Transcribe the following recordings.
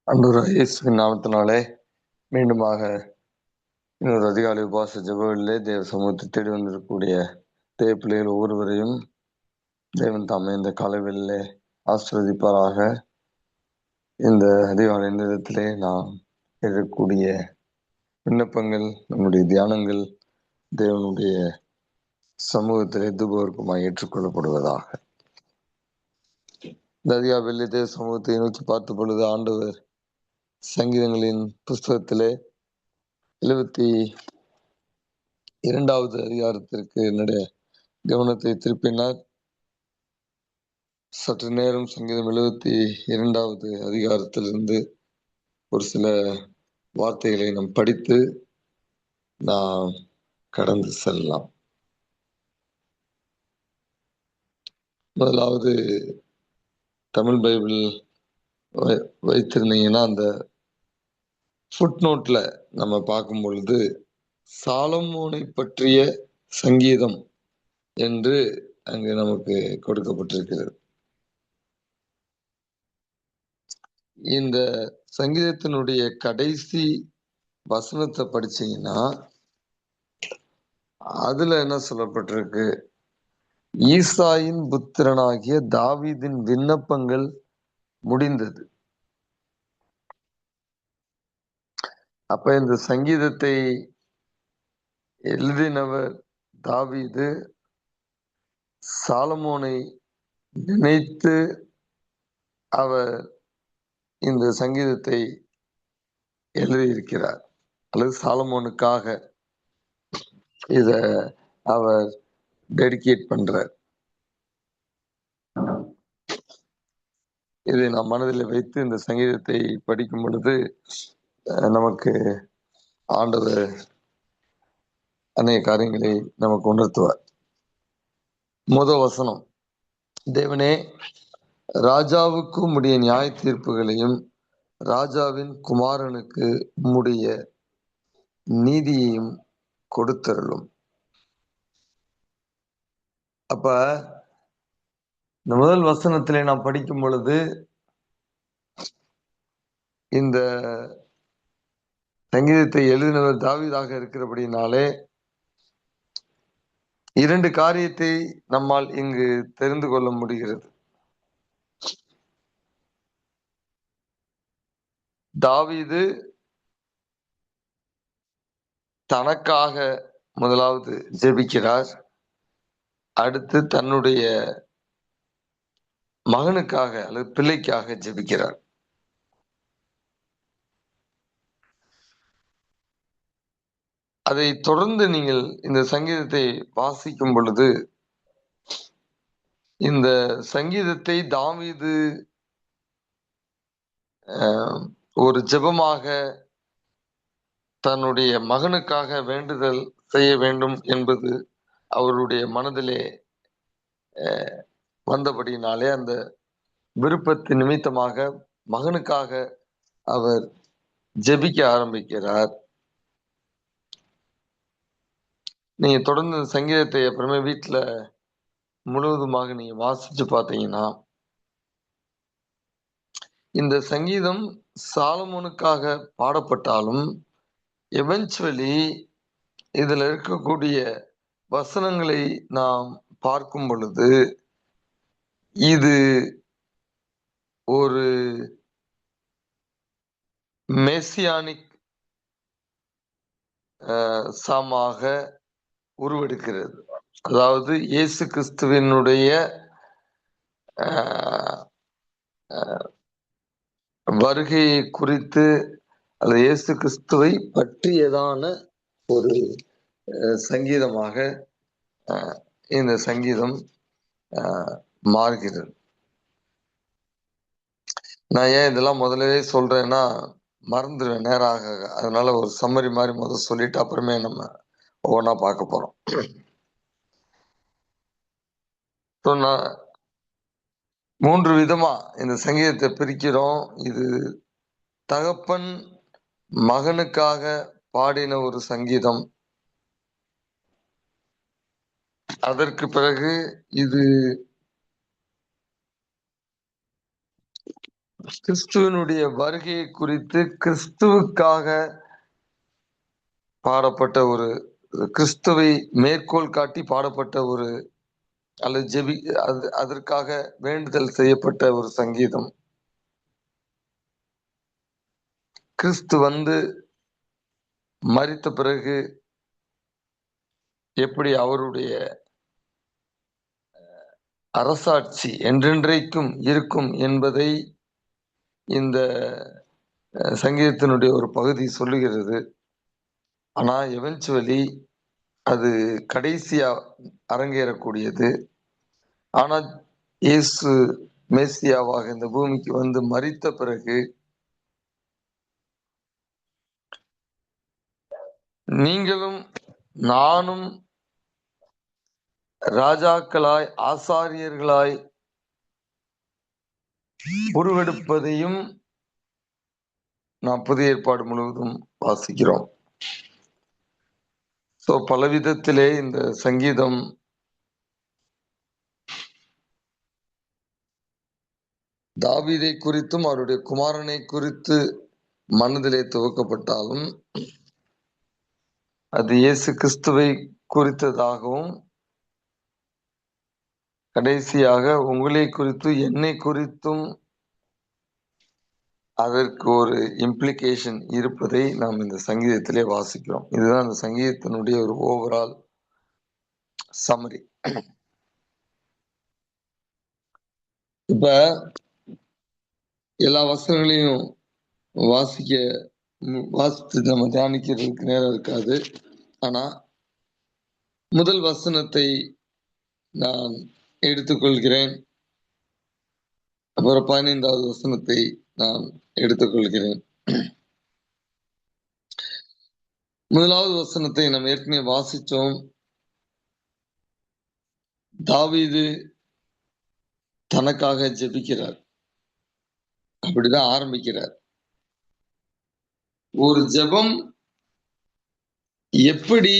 ஆண்டவராகிய இயேசுவின் நாமத்தினாலே மீண்டுமாக இன்னொரு அதிகாலை உபவாச ஜெபங்களிலே தேவ சமூகத்தை தேடி வந்திருக்கக்கூடிய தேவ பிள்ளைகள் ஒவ்வொருவரையும் தேவன் தாமே இந்த காலவெளியிலே ஆசீர்வதிப்பாராக. இந்த அதிகாலை நேரத்திலே நாம் இருக்கக்கூடிய விண்ணப்பங்கள், நம்முடைய தியானங்கள் தேவனுடைய சமூகத்திலே தூபவர்க்கமாக ஏற்றுக்கொள்ளப்படுவதாக. இந்த அதிகாலையிலே தேவ சமூகத்தை நோக்கி பார்த்த பொழுது ஆண்டவர் சங்கீதங்களின் புஸ்தகத்திலே 72வது அதிகாரத்திற்கு என்னுடைய கவனத்தை திருப்பினார். சற்று நேரம் சங்கீதம் 72வது அதிகாரத்திலிருந்து ஒரு சில வார்த்தைகளை நாம் படித்து நாம் கடந்து செல்லலாம். முதலாவது தமிழ் பைபிள் வைத்திருந்தீங்கன்னா அந்த ஃபுட் நோட்ல நம்ம பார்க்கும் பொழுது சாலமோனை பற்றிய சங்கீதம் என்று அங்கு நமக்கு கொடுக்கப்பட்டிருக்கிறது. இந்த சங்கீதத்தினுடைய கடைசி வசனத்தை படிச்சீங்கன்னா அதுல என்ன சொல்லப்பட்டிருக்கு? ஈசாயின் புத்திரனாகிய தாவீதின் விண்ணப்பங்கள் முடிந்தது. அப்ப இந்த சங்கீதத்தை எழுதினவர் தாவீது சாலமோனை நினைத்து அவர் இந்த சங்கீதத்தை எழுதியிருக்கிறார், அல்லது சாலமோனுக்காக இத அவர் டெடிகேட் பண்றார். இதை நாம் மனதில் வைத்து இந்த சங்கீதத்தை படிக்கும் பொழுது நமக்கு ஆண்டவர் அநேக காரியங்களை நமக்கு உணர்த்துவார். முதல் வசனம், தேவனே ராஜாவுக்கு உம்முடைய நியாய தீர்ப்புகளையும் ராஜாவின் குமாரனுக்கு உம்முடைய நீதியையும் கொடுத்தருளும். அப்ப இந்த முதல் வசனத்திலே நாம் படிக்கும் பொழுது இந்த சங்கீதத்தை எழுதினவர் தாவீதாக இருக்கிறபடினாலே இரண்டு காரியத்தை நம்மால் இங்கு தெரிந்து கொள்ள முடிகிறது. தாவீது தனக்காக முதலாவது ஜெபிக்கிறார், அடுத்து தன்னுடைய மகனுக்காக அல்லது பிள்ளைக்காக ஜெபிக்கிறார். அதை தொடர்ந்து நீங்கள் இந்த சங்கீதத்தை வாசிக்கும் பொழுது இந்த சங்கீதத்தை தாவீது ஒரு ஜெபமாக தன்னுடைய மகனுக்காக வேண்டுதல் செய்ய வேண்டும் என்பது அவருடைய மனதிலே வந்தபடினாலே அந்த விருப்பத்தின் நிமித்தமாக மகனுக்காக அவர் ஜெபிக்க ஆரம்பிக்கிறார். நீங்க தொடர்ந்து சங்கீதத்தை அப்புறமே வீட்டுல முழுவதுமாக நீங்க வாசிச்சு பார்த்தீங்கன்னா இந்த சங்கீதம் சாலமோனுக்காக பாடப்பட்டாலும் எவென்ச்சுவலி இதுல இருக்கக்கூடிய வசனங்களை நாம் பார்க்கும் பொழுது இது ஒரு மெசியானிக் சாமாக உருவெடுக்கிறது. அதாவது இயேசு கிறிஸ்துவினுடைய வருகையை குறித்து அல்லது இயேசு கிறிஸ்துவை பற்றியதான ஒரு சங்கீதமாக இந்த சங்கீதம் மாறுகிறது. நான் ஏன் இதெல்லாம் முதல்லவே சொல்றேன்னா மறந்துடுவேன் நேராக, அதனால ஒரு சம்மரி மாதிரி முதல் சொல்லிட்டு அப்புறமே நம்ம ஒவ்வொன்றா பார்க்க போறோம். நான் 3 விதமா இந்த சங்கீதத்தை பிரிக்கிறோம். இது தகப்பன் மகனுக்காக பாடின ஒரு சங்கீதம். அதற்கு பிறகு இது கிறிஸ்துவனுடைய வருகையை குறித்து கிறிஸ்துவுக்காக பாடப்பட்ட ஒரு கிறிஸ்துவை மேற்கோள் காட்டி பாடப்பட்ட ஒரு அல்லது அதற்காக வேண்டுதல் செய்யப்பட்ட ஒரு சங்கீதம். கிறிஸ்து வந்து மரித்த பிறகு எப்படி அவருடைய அரசாட்சி என்றென்றைக்கும் இருக்கும் என்பதை இந்த சங்கீதத்தினுடைய ஒரு பகுதி சொல்லுகிறது. ஆனா எவென்ச்சுவலி அது கடைசியா அரங்கேறக்கூடியது. ஆனா இயேசு மேசியாவாக இந்த பூமிக்கு வந்து மரித்த பிறகு நீங்களும் நானும் ராஜாக்களாய் ஆசாரியர்களாய் உருவெடுப்பதையும் நாம் புதிய ஏற்பாடு முழுவதும் வாசிக்கிறோம். ஸோ பலவிதத்திலே இந்த சங்கீதம் தாவீதை குறித்தும் அவருடைய குமாரனை குறித்து மனதிலே துவக்கப்பட்டாலும் அது இயேசு கிறிஸ்துவை குறித்ததாகவும் கடைசியாக உங்களை குறித்து என்னை குறித்தும் அதற்கு ஒரு இம்ப்ளிகேஷன் இருப்பதை நாம் இந்த சங்கீதத்திலே வாசிக்கிறோம். இதுதான் இந்த சங்கீதத்தினுடைய ஒரு ஓவரால் சம்மரி. இப்ப எல்லா வசனங்களையும் வாசித்து நம்ம தியானிக்கிறதுக்கு நேரம் இருக்காது. ஆனா முதல் வசனத்தை நான் எடுத்துக்கொள்கிறேன். அப்புறம் 15வது வசனத்தை நான் எடுத்துக்கொள்கிறேன். முதலாவது வசனத்தை நாம் ஏற்கனவே வாசிச்சோம். தாவீது தனக்காக ஜெபிக்கிறார். அப்படிதான் ஆரம்பிக்கிறார். ஒரு ஜெபம் எப்படி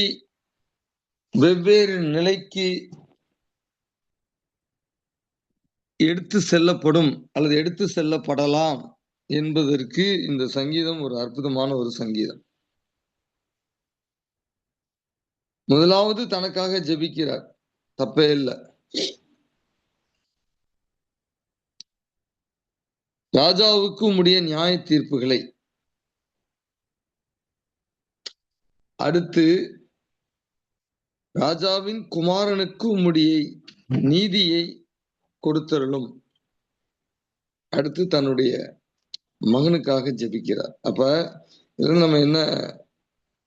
வெவ்வேறு நிலைக்கு எடுத்து செல்லப்படும் அல்லது எடுத்து செல்லப்படலாம் என்பதற்கு இந்த சங்கீதம் ஒரு அற்புதமான ஒரு சங்கீதம். முதலாவது தனக்காக ஜெபிக்கிறார், தப்பே இல்லை. ராஜாவுக்கு உம்முடைய நியாய தீர்ப்புகளை, அடுத்து ராஜாவின் குமாரனுக்கு உம்முடைய நீதியை கொடுத்தருளும், அடுத்து தன்னுடைய மகனுக்காக ஜெபிக்கிறார். அப்ப இதுல நம்ம என்ன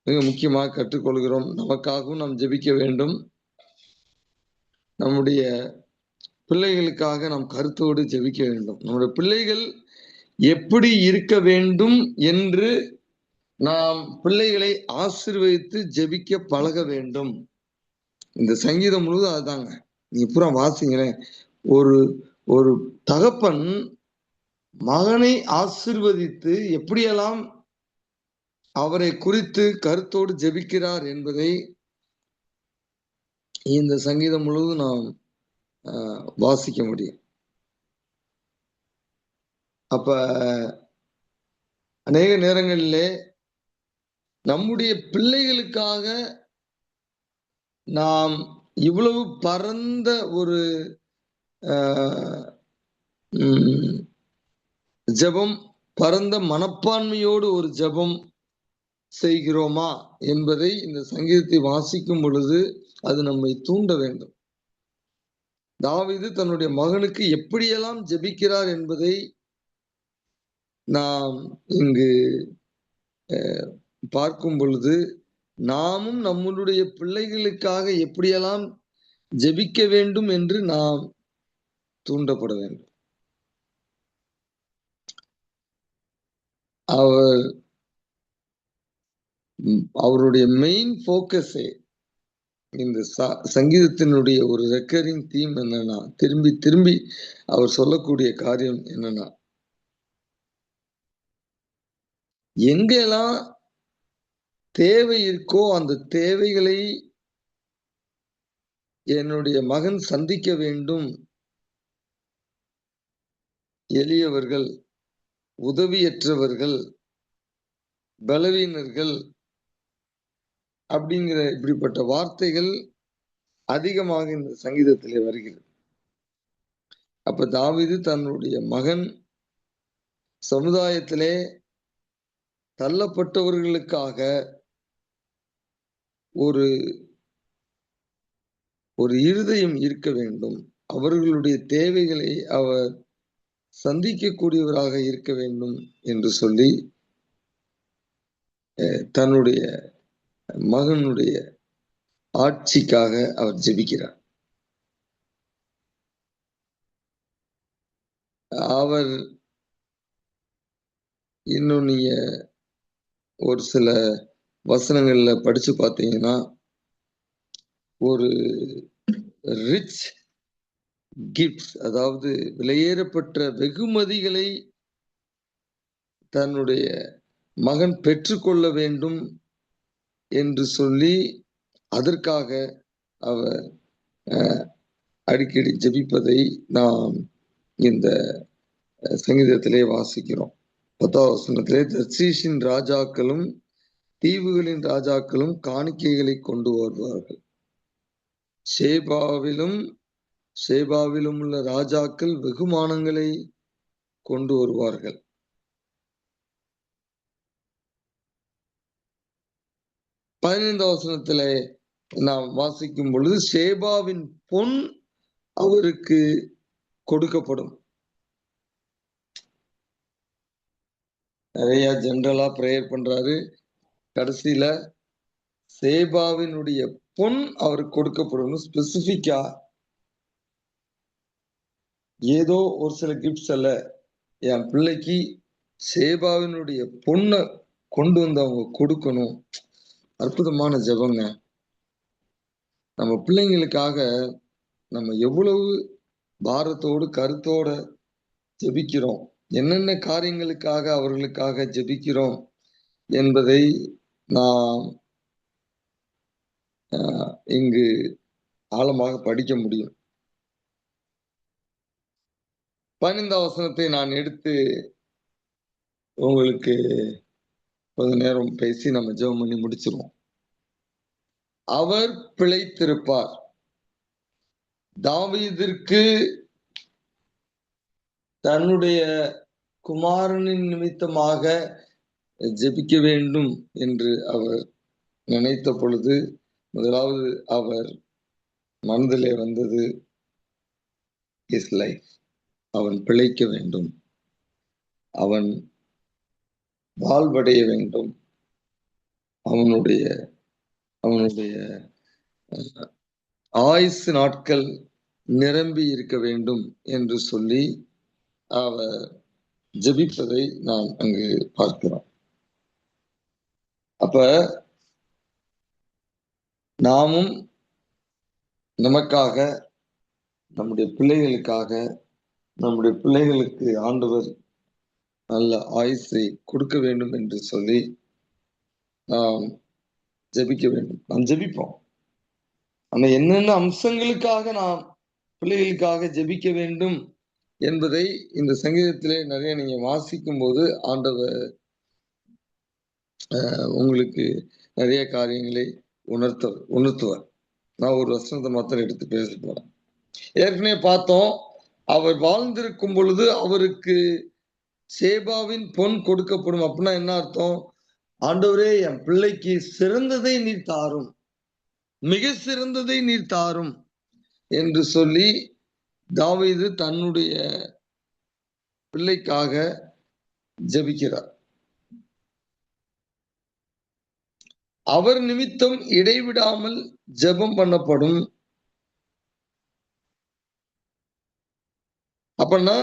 மிக முக்கியமாக கற்றுக்கொள்கிறோம்? நமக்காகவும் நாம் ஜெபிக்க வேண்டும். நம்முடைய பிள்ளைகளுக்காக நாம் கருத்தோடு ஜெபிக்க வேண்டும். நம்முடைய பிள்ளைகள் எப்படி இருக்க வேண்டும் என்று நாம் பிள்ளைகளை ஆசீர்வதித்து ஜெபிக்க பழக வேண்டும். இந்த சங்கீதம் முழுவதும் அதுதாங்க. நீங்க பூரா வாசிங்களேன். ஒரு ஒரு தகப்பன் மகனை ஆசீர்வதித்து எப்படியெல்லாம் அவரை குறித்து கருத்தோடு ஜெபிக்கிறார் என்பதை இந்த சங்கீதம் முழுவதும் நாம் வாசிக்க முடியும். அப்ப அநேக நேரங்களிலே நம்முடைய பிள்ளைகளுக்காக நாம் இவ்வளவு பரந்த ஒரு ஜெபம், பரந்த மனப்பான்மையோடு ஒரு ஜெபம் செய்கிறோமா என்பதை இந்த சங்கீதத்தை வாசிக்கும் பொழுது அது நம்மை தூண்ட வேண்டும். தாவீது தன்னுடைய மகனுக்கு எப்படியெல்லாம் ஜெபிக்கிறார் என்பதை நாம் இங்கு பார்க்கும் பொழுது நாமும் நம்மளுடைய பிள்ளைகளுக்காக எப்படியெல்லாம் ஜெபிக்க வேண்டும் என்று நாம் தூண்டப்பட வேண்டும். அவருடைய மெயின் போக்கஸே இந்த சங்கீதத்தினுடைய ஒரு ரெக்கரிங் தீம் என்னன்னா, திரும்பி திரும்பி அவர் சொல்லக்கூடிய காரியம் என்னன்னா, எங்கெல்லாம் தேவை இருக்கோ அந்த தேவைகளை என்னுடைய மகன் சந்திக்க வேண்டும். எளியவர்கள், உதவியற்றவர்கள், பலவீனர்கள் அப்படிங்கிற இப்படிப்பட்ட வார்த்தைகள் அதிகமாக இந்த சங்கீதத்திலே வருகிறது. அப்ப தாவீது தன்னுடைய மகன் சமுதாயத்திலே தள்ளப்பட்டவர்களுக்காக ஒரு ஒரு இருதயம் இருக்க வேண்டும், அவர்களுடைய தேவைகளை அவர் சந்திக்கக்கூடியவராக இருக்க வேண்டும் என்று சொல்லி தன்னுடைய மகனுடைய ஆட்சிக்காக அவர் ஜெபிக்கிறார். அவர் இன்னும் நீங்க ஒரு சில வசனங்கள்ல படிச்சு பார்த்தீங்கன்னா, ஒரு ரிச் கிஃப்ட்ஸ், அதாவது விலையேறப்பட்ட வெகுமதிகளை தன்னுடைய மகன் பெற்றுக்கொள்ள வேண்டும் என்று சொல்லி அதற்காக அவர் அடிக்கடி ஜெபிப்பதை நாம் இந்த சங்கீதத்திலே வாசிக்கிறோம். 10வது வசனத்திலே தர்சீஷின் ராஜாக்களும் தீவுகளின் ராஜாக்களும் காணிக்கைகளை கொண்டு வருவார்கள். ஷேபாவிலும் உள்ள ராஜாக்கள் வெகுமானங்களை கொண்டு வருவார்கள். வசனத்திலே நாம் வாசிக்கும் பொழுது ஷேபாவின் பொன் அவருக்கு கொடுக்கப்படும். நிறைய ஜெனரலா பிரேயர் பண்றாரு. கடைசியில சேபாவினுடைய பொன் அவருக்கு கொடுக்கப்படும். ஸ்பெசிபிக்கா ஏதோ ஒரு சில கிஃப்ட்ஸ் அல்ல, என் பிள்ளைக்கு சேபாவினுடைய பொண்ணை கொண்டு வந்து அவங்க கொடுக்கணும். அற்புதமான ஜெபங்க. நம்ம பிள்ளைங்களுக்காக நம்ம எவ்வளவு பாரத்தோடு கருத்தோட ஜெபிக்கிறோம், என்னென்ன காரியங்களுக்காக அவர்களுக்காக ஜெபிக்கிறோம் என்பதை நாம் இங்கு ஆழமாக படிக்க முடியும். 15வது வசனத்தை நான் எடுத்து உங்களுக்கு கொஞ்ச நேரம் பேசி நம்ம ஜெபம் பண்ணி முடிச்சிருவோம். அவர் பிழைத்திருப்பார். தாவீதிற்கு தன்னுடைய குமாரனின் நிமித்தமாக ஜெபிக்க வேண்டும் என்று அவர் நினைத்த பொழுது முதலாவது அவர் மனதிலே வந்தது his life. அவன் பிழைக்க வேண்டும், அவன் வாழ்வடைய வேண்டும், அவனுடைய ஆயுசு நாட்கள் நிரம்பி இருக்க வேண்டும் என்று சொல்லி அவர் ஜெபிப்பதை நாம் அங்கு பார்க்கிறோம். அப்ப நாமும் நமக்காக, நம்முடைய பிள்ளைகளுக்காக, நம்முடைய பிள்ளைகளுக்கு ஆண்டவர் நல்ல ஆயுசை கொடுக்க வேண்டும் என்று சொல்லி நாம் ஜெபிக்க வேண்டும். நாம் ஜெபிப்போம். ஆனா என்னென்ன அம்சங்களுக்காக நாம் பிள்ளைகளுக்காக ஜெபிக்க வேண்டும் என்பதை இந்த சங்கீதத்திலே நிறைய நீங்க வாசிக்கும் போது ஆண்டவர் உங்களுக்கு நிறைய காரியங்களை உணர்த்துவார். நான் ஒரு வசனத்தை மாத்திரம் எடுத்து பேச போறேன். ஏற்கனவே பார்த்தோம், அவர் வாழ்ந்திருக்கும் பொழுது அவருக்கு சேபாவின் பொன் கொடுக்கப்படும். அப்படின்னா என்ன அர்த்தம்? ஆண்டவரே, என் பிள்ளைக்கு சிறந்ததை நீர் தாரும், மிக சிறந்ததை நீர் தாரும் என்று சொல்லி தாவீது தன்னுடைய பிள்ளைக்காக ஜெபிக்கிறார். அவர் நிமித்தம் இடைவிடாமல் ஜெபம் பண்ணப்படும். அப்படின்னா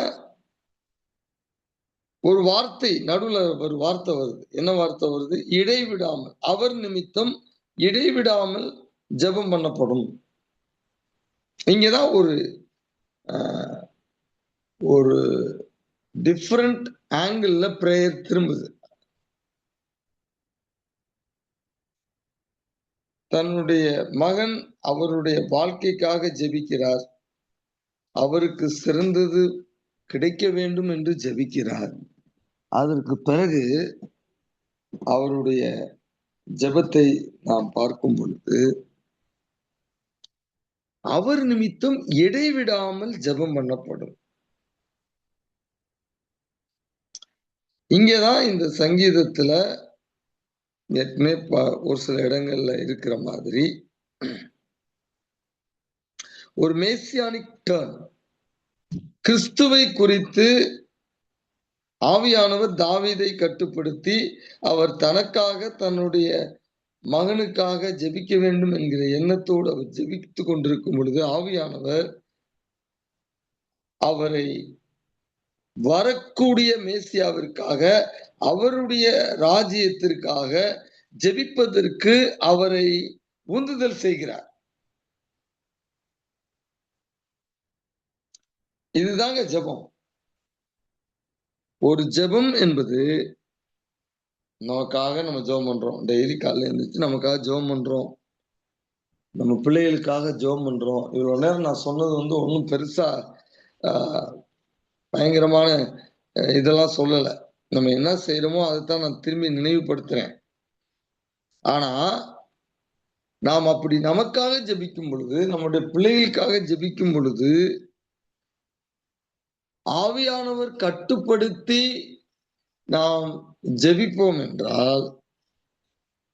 ஒரு வார்த்தை நடுவுல ஒரு வார்த்தை வருது. என்ன வார்த்தை வருது? இடைவிடாமல். அவர் நிமித்தம் இடைவிடாமல் ஜெபம் பண்ணப்படும். இங்கதான் ஒரு டிஃபரண்ட் ஆங்கிள் பிரேயர் திரும்புது. தன்னுடைய மகன் அவருடைய வாழ்க்கைக்காக ஜெபிக்கிறார், அவருக்கு சிறந்தது கிடைக்க வேண்டும் என்று ஜெபிக்கிறார். அதற்கு பிறகு அவருடைய ஜெபத்தை நாம் பார்க்கும் பொழுது அவர் நிமித்தம் இடைவிடாமல் ஜெபம் பண்ணப்படும். இங்கதான் இந்த சங்கீதத்துல ஏற்கனவே ஒரு சில இடங்கள்ல இருக்கிற மாதிரி ஒரு மேசியானிக் டர்ன், கிறிஸ்துவை குறித்து ஆவியானவர் தாவீதை கட்டுப்படுத்தி அவர் தனக்காக தன்னுடைய மகனுக்காக ஜெபிக்க வேண்டும் என்கிற எண்ணத்தோடு அவர் ஜெபித்துக் கொண்டிருக்கும் பொழுது ஆவியானவர் அவரை வரக்கூடிய மேசியாவிற்காக அவருடைய ராஜ்யத்திற்காக ஜெபிப்பதற்கு அவரை உந்துதல் செய்கிறார். இதுதாங்க ஜெபம். ஒரு ஜெபம் என்பது நமக்காக நம்ம ஜெபம் பண்றோம். டெய்லி காலையில எழுந்திரிச்சு நமக்காக ஜெபம் பண்றோம், நம்ம பிள்ளைகளுக்காக ஜெபம் பண்றோம். இவ்வளவு நேரம் நான் சொன்னது ஒன்றும் பெருசா பயங்கரமான இதெல்லாம் சொல்லல. நம்ம என்ன செய்யறோமோ அதைத்தான் நான் திரும்பி நினைவுபடுத்துறேன். ஆனா நாம் அப்படி நமக்காக ஜெபிக்கும் பொழுது, நம்முடைய பிள்ளைகளுக்காக ஜெபிக்கும் பொழுது ஆவியானவர் கட்டுப்படுத்தி நாம் ஜெபிப்போம் என்றால்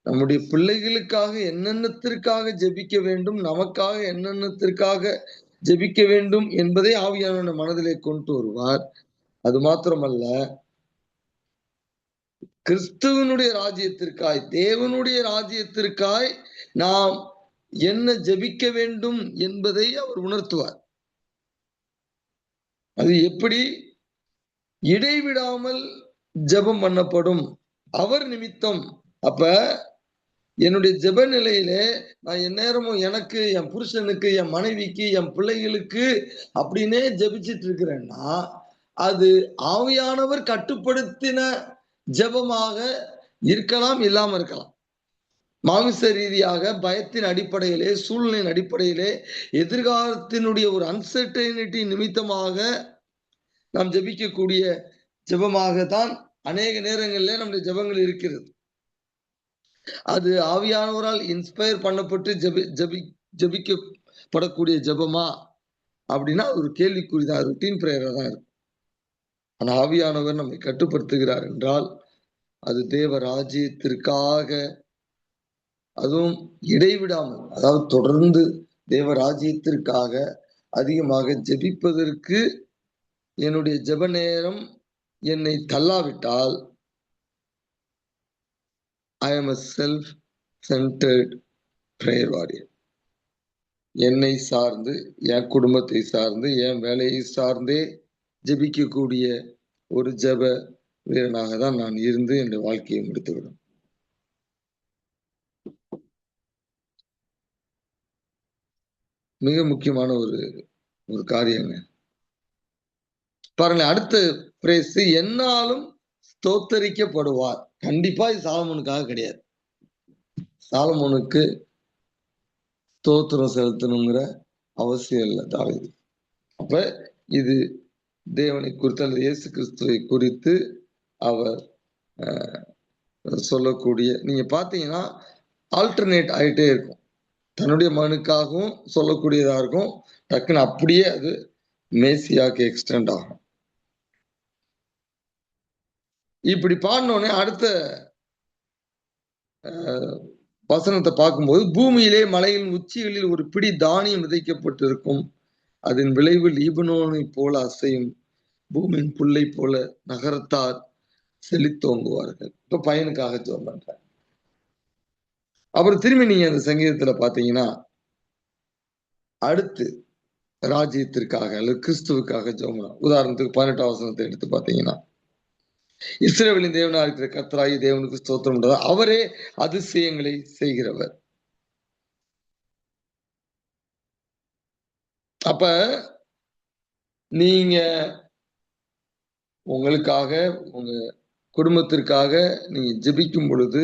நம்முடைய பிள்ளைகளுக்காக என்னென்னத்திற்காக ஜெபிக்க வேண்டும், நமக்காக என்னென்னத்திற்காக ஜெபிக்க வேண்டும் என்பதை ஆவியானவர் மனதிலே கொண்டு வருவார். அது மாத்திரமல்ல, கிறிஸ்துவனுடைய ராஜ்யத்திற்காய், தேவனுடைய ராஜ்யத்திற்காய் நாம் என்ன ஜெபிக்க வேண்டும் என்பதை அவர் உணர்த்துவார். அது எப்படி? இடைவிடாமல் ஜெபம் பண்ணப்படும் அவர் நிமித்தம். அப்ப என்னுடைய ஜெப நிலையிலே நான் எந்நேரமும் எனக்கு, என் புருஷனுக்கு, என் மனைவிக்கு, என் பிள்ளைகளுக்கு அப்படின்னே ஜெபிச்சிட்டு இருக்கிறேன்னா அது ஆவியானவர் கட்டுப்படுத்தின ஜெபமாக இருக்கலாம், இல்லாம இருக்கலாம். மாமிச ரீதியாக பயத்தின் அடிப்படையிலே, சூழ்நிலையின் அடிப்படையிலே, எதிர்காலத்தினுடைய ஒரு அன்சர்டனிட்டி நிமித்தமாக நாம் ஜெபிக்கக்கூடிய ஜெபமாகத்தான் அநேக நேரங்களிலே நம்முடைய ஜெபங்கள் இருக்கிறது. அது ஆவியானவரால் இன்ஸ்பயர் பண்ணப்பட்டு ஜெபிக்கப்படக்கூடிய ஜெபமா அப்படின்னா ஒரு கேள்விக்குறிதான், ருட்டீன் பிரேயரா தான் இருக்கும். ஆனா ஆவியானவர் நம்மை கட்டுப்படுத்துகிறார் என்றால் அது தேவ ராஜ்யத்திற்காக, அதுவும் இடைவிடாமல், அதாவது தொடர்ந்து தேவ ராஜ்யத்திற்காக அதிகமாக ஜெபிப்பதற்கு என்னுடைய ஜெப நேரம் என்னை தள்ளாவிட்டால் I am a self-centered prayer warrior. என்னை சார்ந்து, என் குடும்பத்தை சார்ந்து, என் வேலையை சார்ந்தே ஜெபிக்கக்கூடிய ஒரு ஜெப வீரனாக தான் நான் இருந்து என்னுடைய வாழ்க்கையை முடித்துவிடும். மிக முக்கியமான ஒரு காரியங்க. பாருங்க, அடுத்த பிரேஸ், என்னாலும் ஸ்தோத்தரிக்கப்படுவார். கண்டிப்பா இது சாலமோனுக்காக கிடையாது. சாலமோனுக்கு ஸ்தோத்திரம் செலுத்தணுங்கிற அவசியம் இல்லை தாவீது. அப்ப இது தேவனை குறித்து அல்லது இயேசு கிறிஸ்துவை குறித்து அவர் சொல்லக்கூடிய, நீங்க பாத்தீங்கன்னா ஆல்டர்னேட் ஆயிட்டே இருக்கும். தன்னுடைய மகனுக்காகவும் சொல்லக்கூடியதா இருக்கும், டக்குன்னு அப்படியே அது மேசியாக்கு எக்ஸ்டெண்ட் ஆகும். இப்படி பாடினோடனே அடுத்த வசனத்தை பார்க்கும்போது, பூமியிலே மலையின் உச்சிகளில் ஒரு பிடி தானியம் விதைக்கப்பட்டிருக்கும், அதன் விளைவு லீபனோனை போல அசையும், பூமியின் புல்லை போல நகரத்தார் செழித்தோங்குவார்கள். இப்ப பையனுக்காக ஜெபம் பண்றேன். அப்புறம் திரும்பி நீங்க அந்த சங்கீதத்துல பாத்தீங்கன்னா அடுத்து ராஜ்யத்திற்காக அல்லது கிறிஸ்துவுக்காக ஜெபம். உதாரணத்துக்கு 18ஆம் வசனத்தை எடுத்து பாத்தீங்கன்னா, இஸ்ரவேலின் தேவனா இருக்கிற கர்த்தராகி தேவனுக்கு ஸ்தோத்திரம், அவரே அதிசயங்களை செய்கிறவர். அப்ப நீங்க உங்களுக்காக, உங்க குடும்பத்திற்காக நீங்க ஜெபிக்கும் பொழுது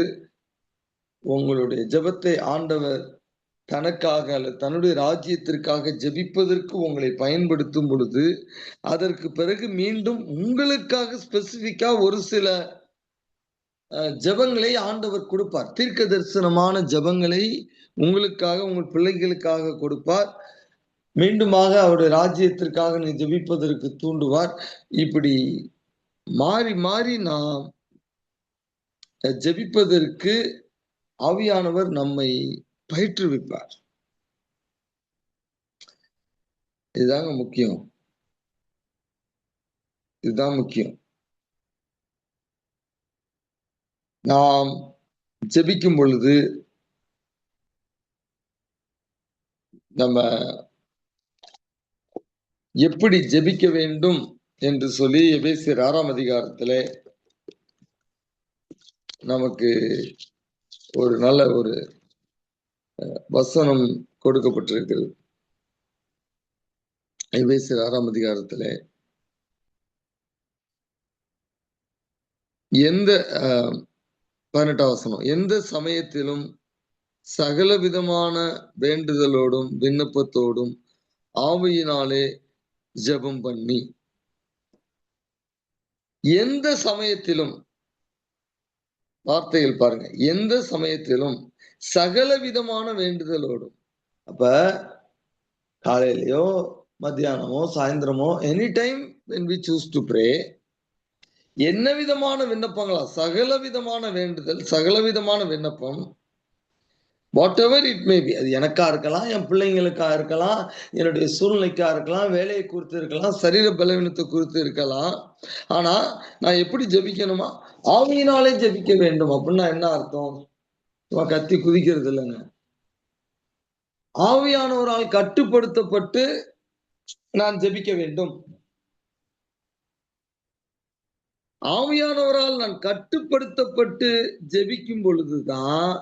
உங்களுடைய ஜெபத்தை ஆண்டவர் தனக்காக அல்லது தன்னுடைய ராஜ்யத்திற்காக ஜெபிப்பதற்கு உங்களை பயன்படுத்தும் பொழுது அதற்கு பிறகு மீண்டும் உங்களுக்காக ஸ்பெசிபிக்கா ஒரு சில ஜெபங்களை ஆண்டவர் கொடுப்பார். தீர்க்க தரிசனமான ஜெபங்களை உங்களுக்காக உங்கள் பிள்ளைகளுக்காக கொடுப்பார். மீண்டுமாக அவருடைய ராஜ்யத்திற்காக நீ ஜெபிப்பதற்கு தூண்டுவார். இப்படி மாறி மாறி நாம் ஜெபிப்பதற்கு ஆவியானவர் நம்மை பயிற்றுவிப்பார். இதுதாங்க முக்கியம். இதுதான் முக்கியம். நாம் ஜெபிக்கும் பொழுது நம்ம எப்படி ஜெபிக்க வேண்டும் என்று சொல்லி எபேசியர் 6ஆம் அதிகாரத்திலே நமக்கு ஒரு நல்ல ஒரு வசனம் கொடுக்கப்பட்டிருக்கிறது. எபேசியர் 6ஆம் அதிகாரத்திலே எந்த 18ஆம் வசனம், எந்த சமயத்திலும் சகல விதமான வேண்டுதலோடும் விண்ணப்பத்தோடும் ஆவியினாலே ஜெபம் பண்ணி, எந்த சமயத்திலும், வார்த்தைகள் பாருங்க, எந்த சமயத்திலும் சகல விதமான வேண்டுதலோடும். அப்ப காலையிலயோ மத்தியானமோ சாயந்தரமோ any time when we choose to pray, என்ன விதமான விண்ணப்பங்களா, சகல விதமான வேண்டுதல், சகல விதமான விண்ணப்பம், what ever it may be, அது எனக்கா இருக்கலாம், என் பிள்ளைங்களுக்கா இருக்கலாம், என்னுடைய சூழ்நிலைக்கா இருக்கலாம், வேலையை குறித்து இருக்கலாம், சரீர பலவீனத்தை குறித்து இருக்கலாம். ஆனா நான் எப்படி ஜெபிக்கணுமா, ஆவியினாலே ஜெபிக்க வேண்டும். அப்படின்னா என்ன அர்த்தம்? கத்தி குதிக்கிறது இல்லைங்க. ஆவியானவரால் கட்டுப்படுத்தப்பட்டு நான் ஜெபிக்க வேண்டும். ஆவியானவரால் நான் கட்டுப்படுத்தப்பட்டு ஜெபிக்கும் பொழுதுதான்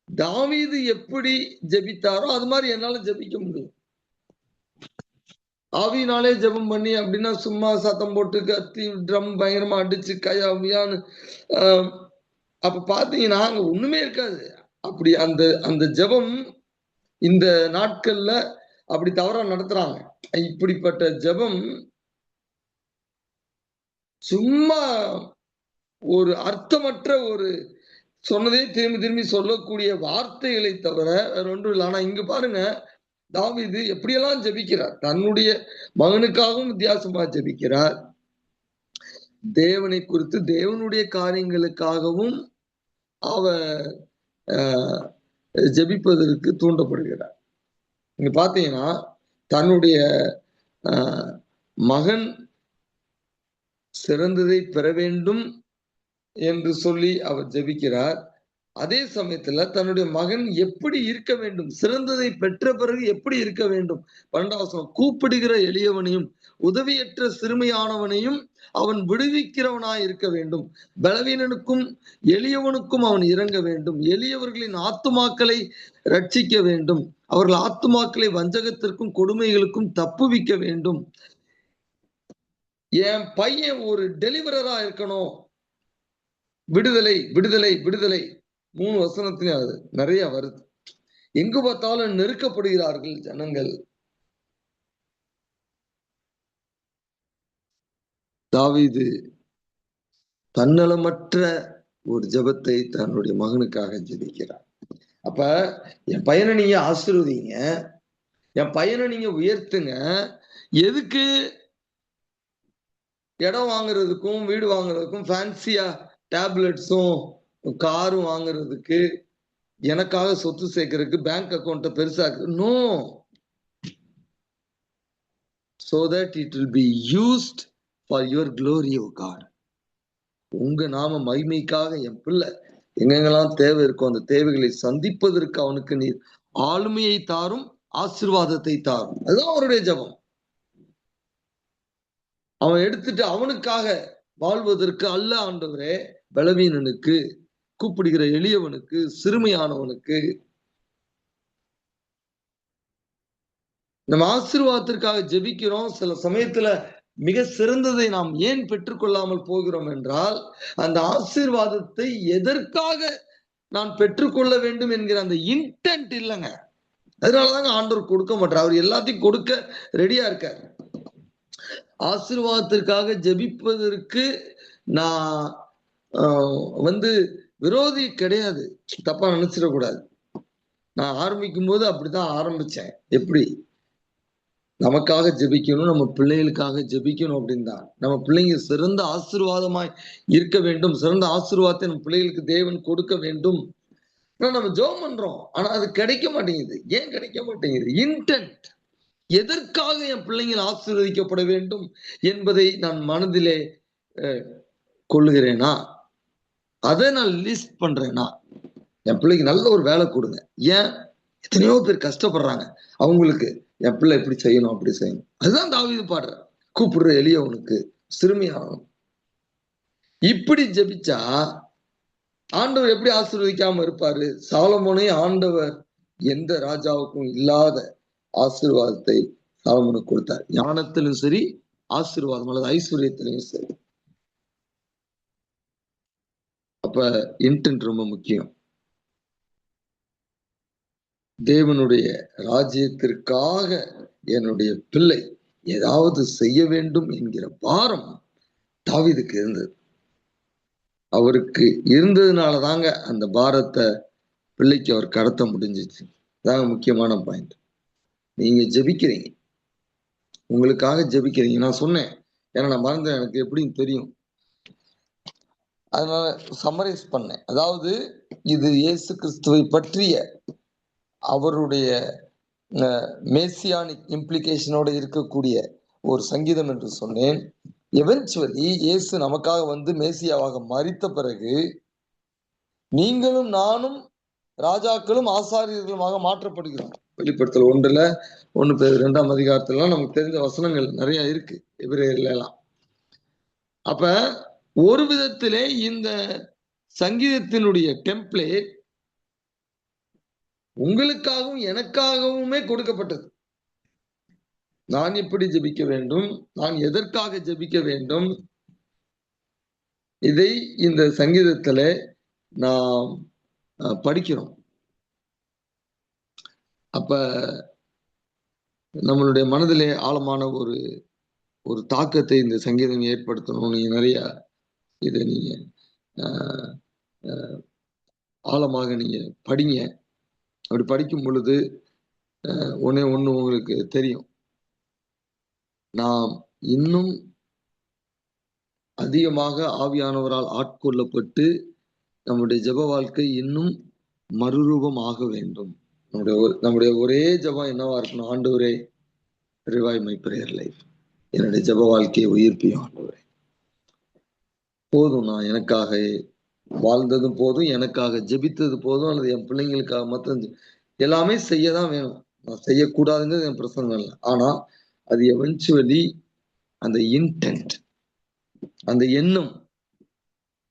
தாவீது எப்படி ஜெபித்தாரோ அது மாதிரி என்னால ஜெபிக்க முடியும். ஆவியினாலே ஜெபம் பண்ணி அப்படின்னா சும்மா சத்தம் போட்டு கத்தி ட்ரம் பயங்கரமா அடிச்சு கையாவியான்னு அப்ப பாத்தீங்கன்னா அங்க ஒண்ணுமே இருக்காது. அப்படி அந்த அந்த ஜெபம் இந்த நாட்கள்ல அப்படி தவறா நடத்துறாங்க. இப்படிப்பட்ட ஜெபம் சும்மா ஒரு அர்த்தமற்ற ஒரு சொன்னதே திரும்பி திரும்பி சொல்லக்கூடிய வார்த்தைகளை தவிர வேற ஒன்றும் இல்லை. ஆனா இங்க பாருங்க, தாவீது எப்படியெல்லாம் ஜெபிக்கிறார். தன்னுடைய மகனுக்காகவும் வித்தியாசமா ஜெபிக்கிறார். தேவனை குறித்து தேவனுடைய காரியங்களுக்காகவும் அவர் ஜெபிப்பதற்கு தூண்டப்படுகிறார். இங்க பாத்தீங்கன்னா தன்னுடைய மகன் சிறந்ததை பெற வேண்டும் என்று சொல்லி அவர் ஜெபிக்கிறார். அதே சமயத்துல தன்னுடைய மகன் எப்படி இருக்க வேண்டும், சிறந்ததை பெற்ற பிறகு எப்படி இருக்க வேண்டும். 12ஆம் வசனம், கூப்பிடுகிற எளியவனையும் உதவியற்ற சிறுமையானவனையும் அவன் விடுவிக்கிறவனாய் இருக்க வேண்டும். பலவீனனுக்கும் எளியவனுக்கும் அவன் இறங்க வேண்டும். எளியவர்களின் ஆத்துமாக்களை ரட்சிக்க வேண்டும். அவர்கள் ஆத்துமாக்களை வஞ்சகத்திற்கும் கொடுமைகளுக்கும் தப்புவிக்க வேண்டும். என் பையன் ஒரு டெலிவரரா இருக்கணும். விடுதலை விடுதலை விடுதலை 3 வசனத்திலே அது நிறைய வருது. எங்கு பார்த்தாலும் நெருக்கப்படுகிறார்கள் ஜனங்கள். தாவீது தன்னலமற்ற ஒரு ஜெபத்தை தன்னுடைய மகனுக்காக ஜெபிக்கிறார். அப்ப என் பையனை நீங்க ஆசீர்வதிங்க, என் பையனை நீங்க உயர்த்துங்க. எதுக்கு? இடம் வாங்குறதுக்கும் வீடு வாங்குறதுக்கும் ஃபேன்சியா டேப்லெட்ஸும் காரும் வாங்குறதுக்கு, எனக்காக சொத்து சேர்க்கறதுக்கு, பேங்க் அக்கௌண்ட்டை பெருசாக்கு. No, so that it will be used for your glory, O God. உங்க நாம மகிமைக்காக என் பிள்ளை எங்கெங்கெல்லாம் தேவை இருக்கோ அந்த தேவைகளை சந்திப்பதற்கு அவனுக்கு நீர் ஆளுமையை தாரும், ஆசீர்வாதத்தை தாரும். அதுதான் அவருடைய ஜெபம். அவன் எடுத்துட்டு அவனுக்காக வாழ்வதற்கு அல்ல ஆண்டவரே, பலவீனனுக்கு, கூப்பிடுகிற எளியவனுக்கு, சிறுமையானவனுக்கு. நம்ம ஆசீர்வாதத்திற்காக ஜெபிக்கிறோம். சில சமயத்துல மிக சிறந்ததை நாம் ஏன் பெற்றுக்கொள்ளாமல் போகிறோம் என்றால், அந்த ஆசீர்வாதத்தை எதற்காக நான் பெற்றுக்கொள்ள வேண்டும் என்கிற அந்த இன்டென்ட் இல்லைங்க. அதனாலதாங்க ஆண்டவர் கொடுக்க மாட்டார். அவர் எல்லாத்தையும் கொடுக்க ரெடியா இருக்கார். ஆசீர்வாதத்திற்காக ஜெபிப்பதற்கு நான் விரோதி கிடையாது. தப்பா நினைச்சிடக்கூடாது. நான் ஆரம்பிக்கும் போது அப்படித்தான் ஆரம்பிச்சேன். எப்படி நமக்காக ஜெபிக்கணும், நம்ம பிள்ளைகளுக்காக ஜெபிக்கணும் அப்படின்னு தான். நம்ம பிள்ளைங்க சிறந்த ஆசீர்வாதமாய் இருக்க வேண்டும், சிறந்த ஆசீர்வாதத்தை நம்ம பிள்ளைகளுக்கு தேவன் கொடுக்க வேண்டும். ஆனா நம்ம ஜெபம் பண்றோம், ஆனா அது கிடைக்க மாட்டேங்குது. ஏன் கிடைக்க மாட்டேங்குது? இன்டென்ட். எதற்காக என் பிள்ளைங்கள் ஆசீர்வதிக்கப்பட வேண்டும் என்பதை நான் மனதிலே கொள்ளுகிறேனா, அதை நான் லிஸ்ட் பண்றேனா? என் பிள்ளைக்கு நல்ல ஒரு வேலை கொடுங்க. ஏன்? எத்தனையோ பேர் கஷ்டப்படுறாங்க, அவங்களுக்கு என் பிள்ளை இப்படி செய்யணும் அப்படி செய்யணும். அதுதான் தாவீது பாடுற. கூப்பிடுற எளியவனுக்கு சிறுமியாகணும். இப்படி ஜெபிச்சா ஆண்டவர் எப்படி ஆசீர்வதிக்காம இருப்பாரு? சாலமோனை ஆண்டவர் எந்த ராஜாவுக்கும் இல்லாத ஆசீர்வாதத்தை சாலமோனுக்கு கொடுத்தார். ஞானத்திலும் சரி, ஆசீர்வாதம் அல்லது ஐஸ்வர்யத்திலும் சரி. அப்ப இன்டென்ட் ரொம்ப முக்கியம். தேவனுடைய ராஜ்யத்திற்காக என்னுடைய பிள்ளை ஏதாவது செய்ய வேண்டும் என்கிற பாரம் தாவீதுக்கு இருந்தது. அவருக்கு இருந்ததுனால தாங்க அந்த பாரத்தை பிள்ளைக்கு அவர் கடத்த முடிஞ்சிச்சு. அதாங்க முக்கியமான பாயிண்ட். நீங்க ஜெபிக்கிறீங்க, உங்களுக்காக ஜெபிக்கிறீங்க. நான் சொன்னேன், ஏன்னா நான் மறந்தேன், எனக்கு எப்படின்னு தெரியும், அதனால சம்மரைஸ் பண்ணேன். அதாவது இது இயேசு கிறிஸ்துவை பற்றிய அவருடைய மேசியானிக் இம்ப்ளிகேஷனோட இருக்கக்கூடிய ஒரு சங்கீதம் என்று சொன்னேன். எவென்ச்சுவலி இயேசு நமக்காக வந்து மேசியாவாக மரித்த பிறகு நீங்களும் நானும் ராஜாக்களும் ஆசாரியர்களுமாக மாற்றப்படுகிறோம். வெளிப்படுத்தல் 1 பேதுரு 2ஆம் அதிகாரத்திலாம் நமக்கு தெரிஞ்ச வசனங்கள் நிறைய இருக்கு, எபிரேயர்ல எல்லாம். அப்ப ஒரு விதத்திலே இந்த சங்கீதத்தினுடைய டெம்ப்ளேட் உங்களுக்காகவும் எனக்காகவுமே கொடுக்கப்பட்டது. நான் எப்படி ஜெபிக்க வேண்டும், நான் எதற்காக ஜெபிக்க வேண்டும், இதை இந்த சங்கீதத்துல நாம் படிக்கிறோம். அப்ப நம்மளுடைய மனதிலே ஆழமான ஒரு தாக்கத்தை இந்த சங்கீதம் ஏற்படுத்தணும். நீங்க நிறைய இதை நீங்க ஆழமாக நீங்க படிங்க. அப்படி படிக்கும் பொழுது ஒண்ணு உங்களுக்கு தெரியும், நாம் இன்னும் அதிகமாக ஆவியானவரால் ஆட்கொள்ளப்பட்டு நம்முடைய ஜெப வாழ்க்கை இன்னும் மறுரூபம் ஆக வேண்டும். நம்முடைய ஒரே ஜெபம் என்னவா இருக்கணும்? ஆண்டவரே, ரிவைவ் மை பிரேயர் லைஃப். என்னுடைய ஜெப வாழ்க்கையை உயிர்ப்பியும் ஆண்டவரே. போதும், நான் எனக்காக வாழ்ந்ததும் போதும், எனக்காக ஜெபித்தது போதும், அல்லது என் பிள்ளைங்களுக்காக மாத்திரம் எல்லாமே செய்யதான் வேணும். நான் செய்யக்கூடாதுங்கிறது என் பிரச்சனை இல்லை. ஆனா அது எவென்ச்சுவலி அந்த இன்டென்ட், அந்த எண்ணம்,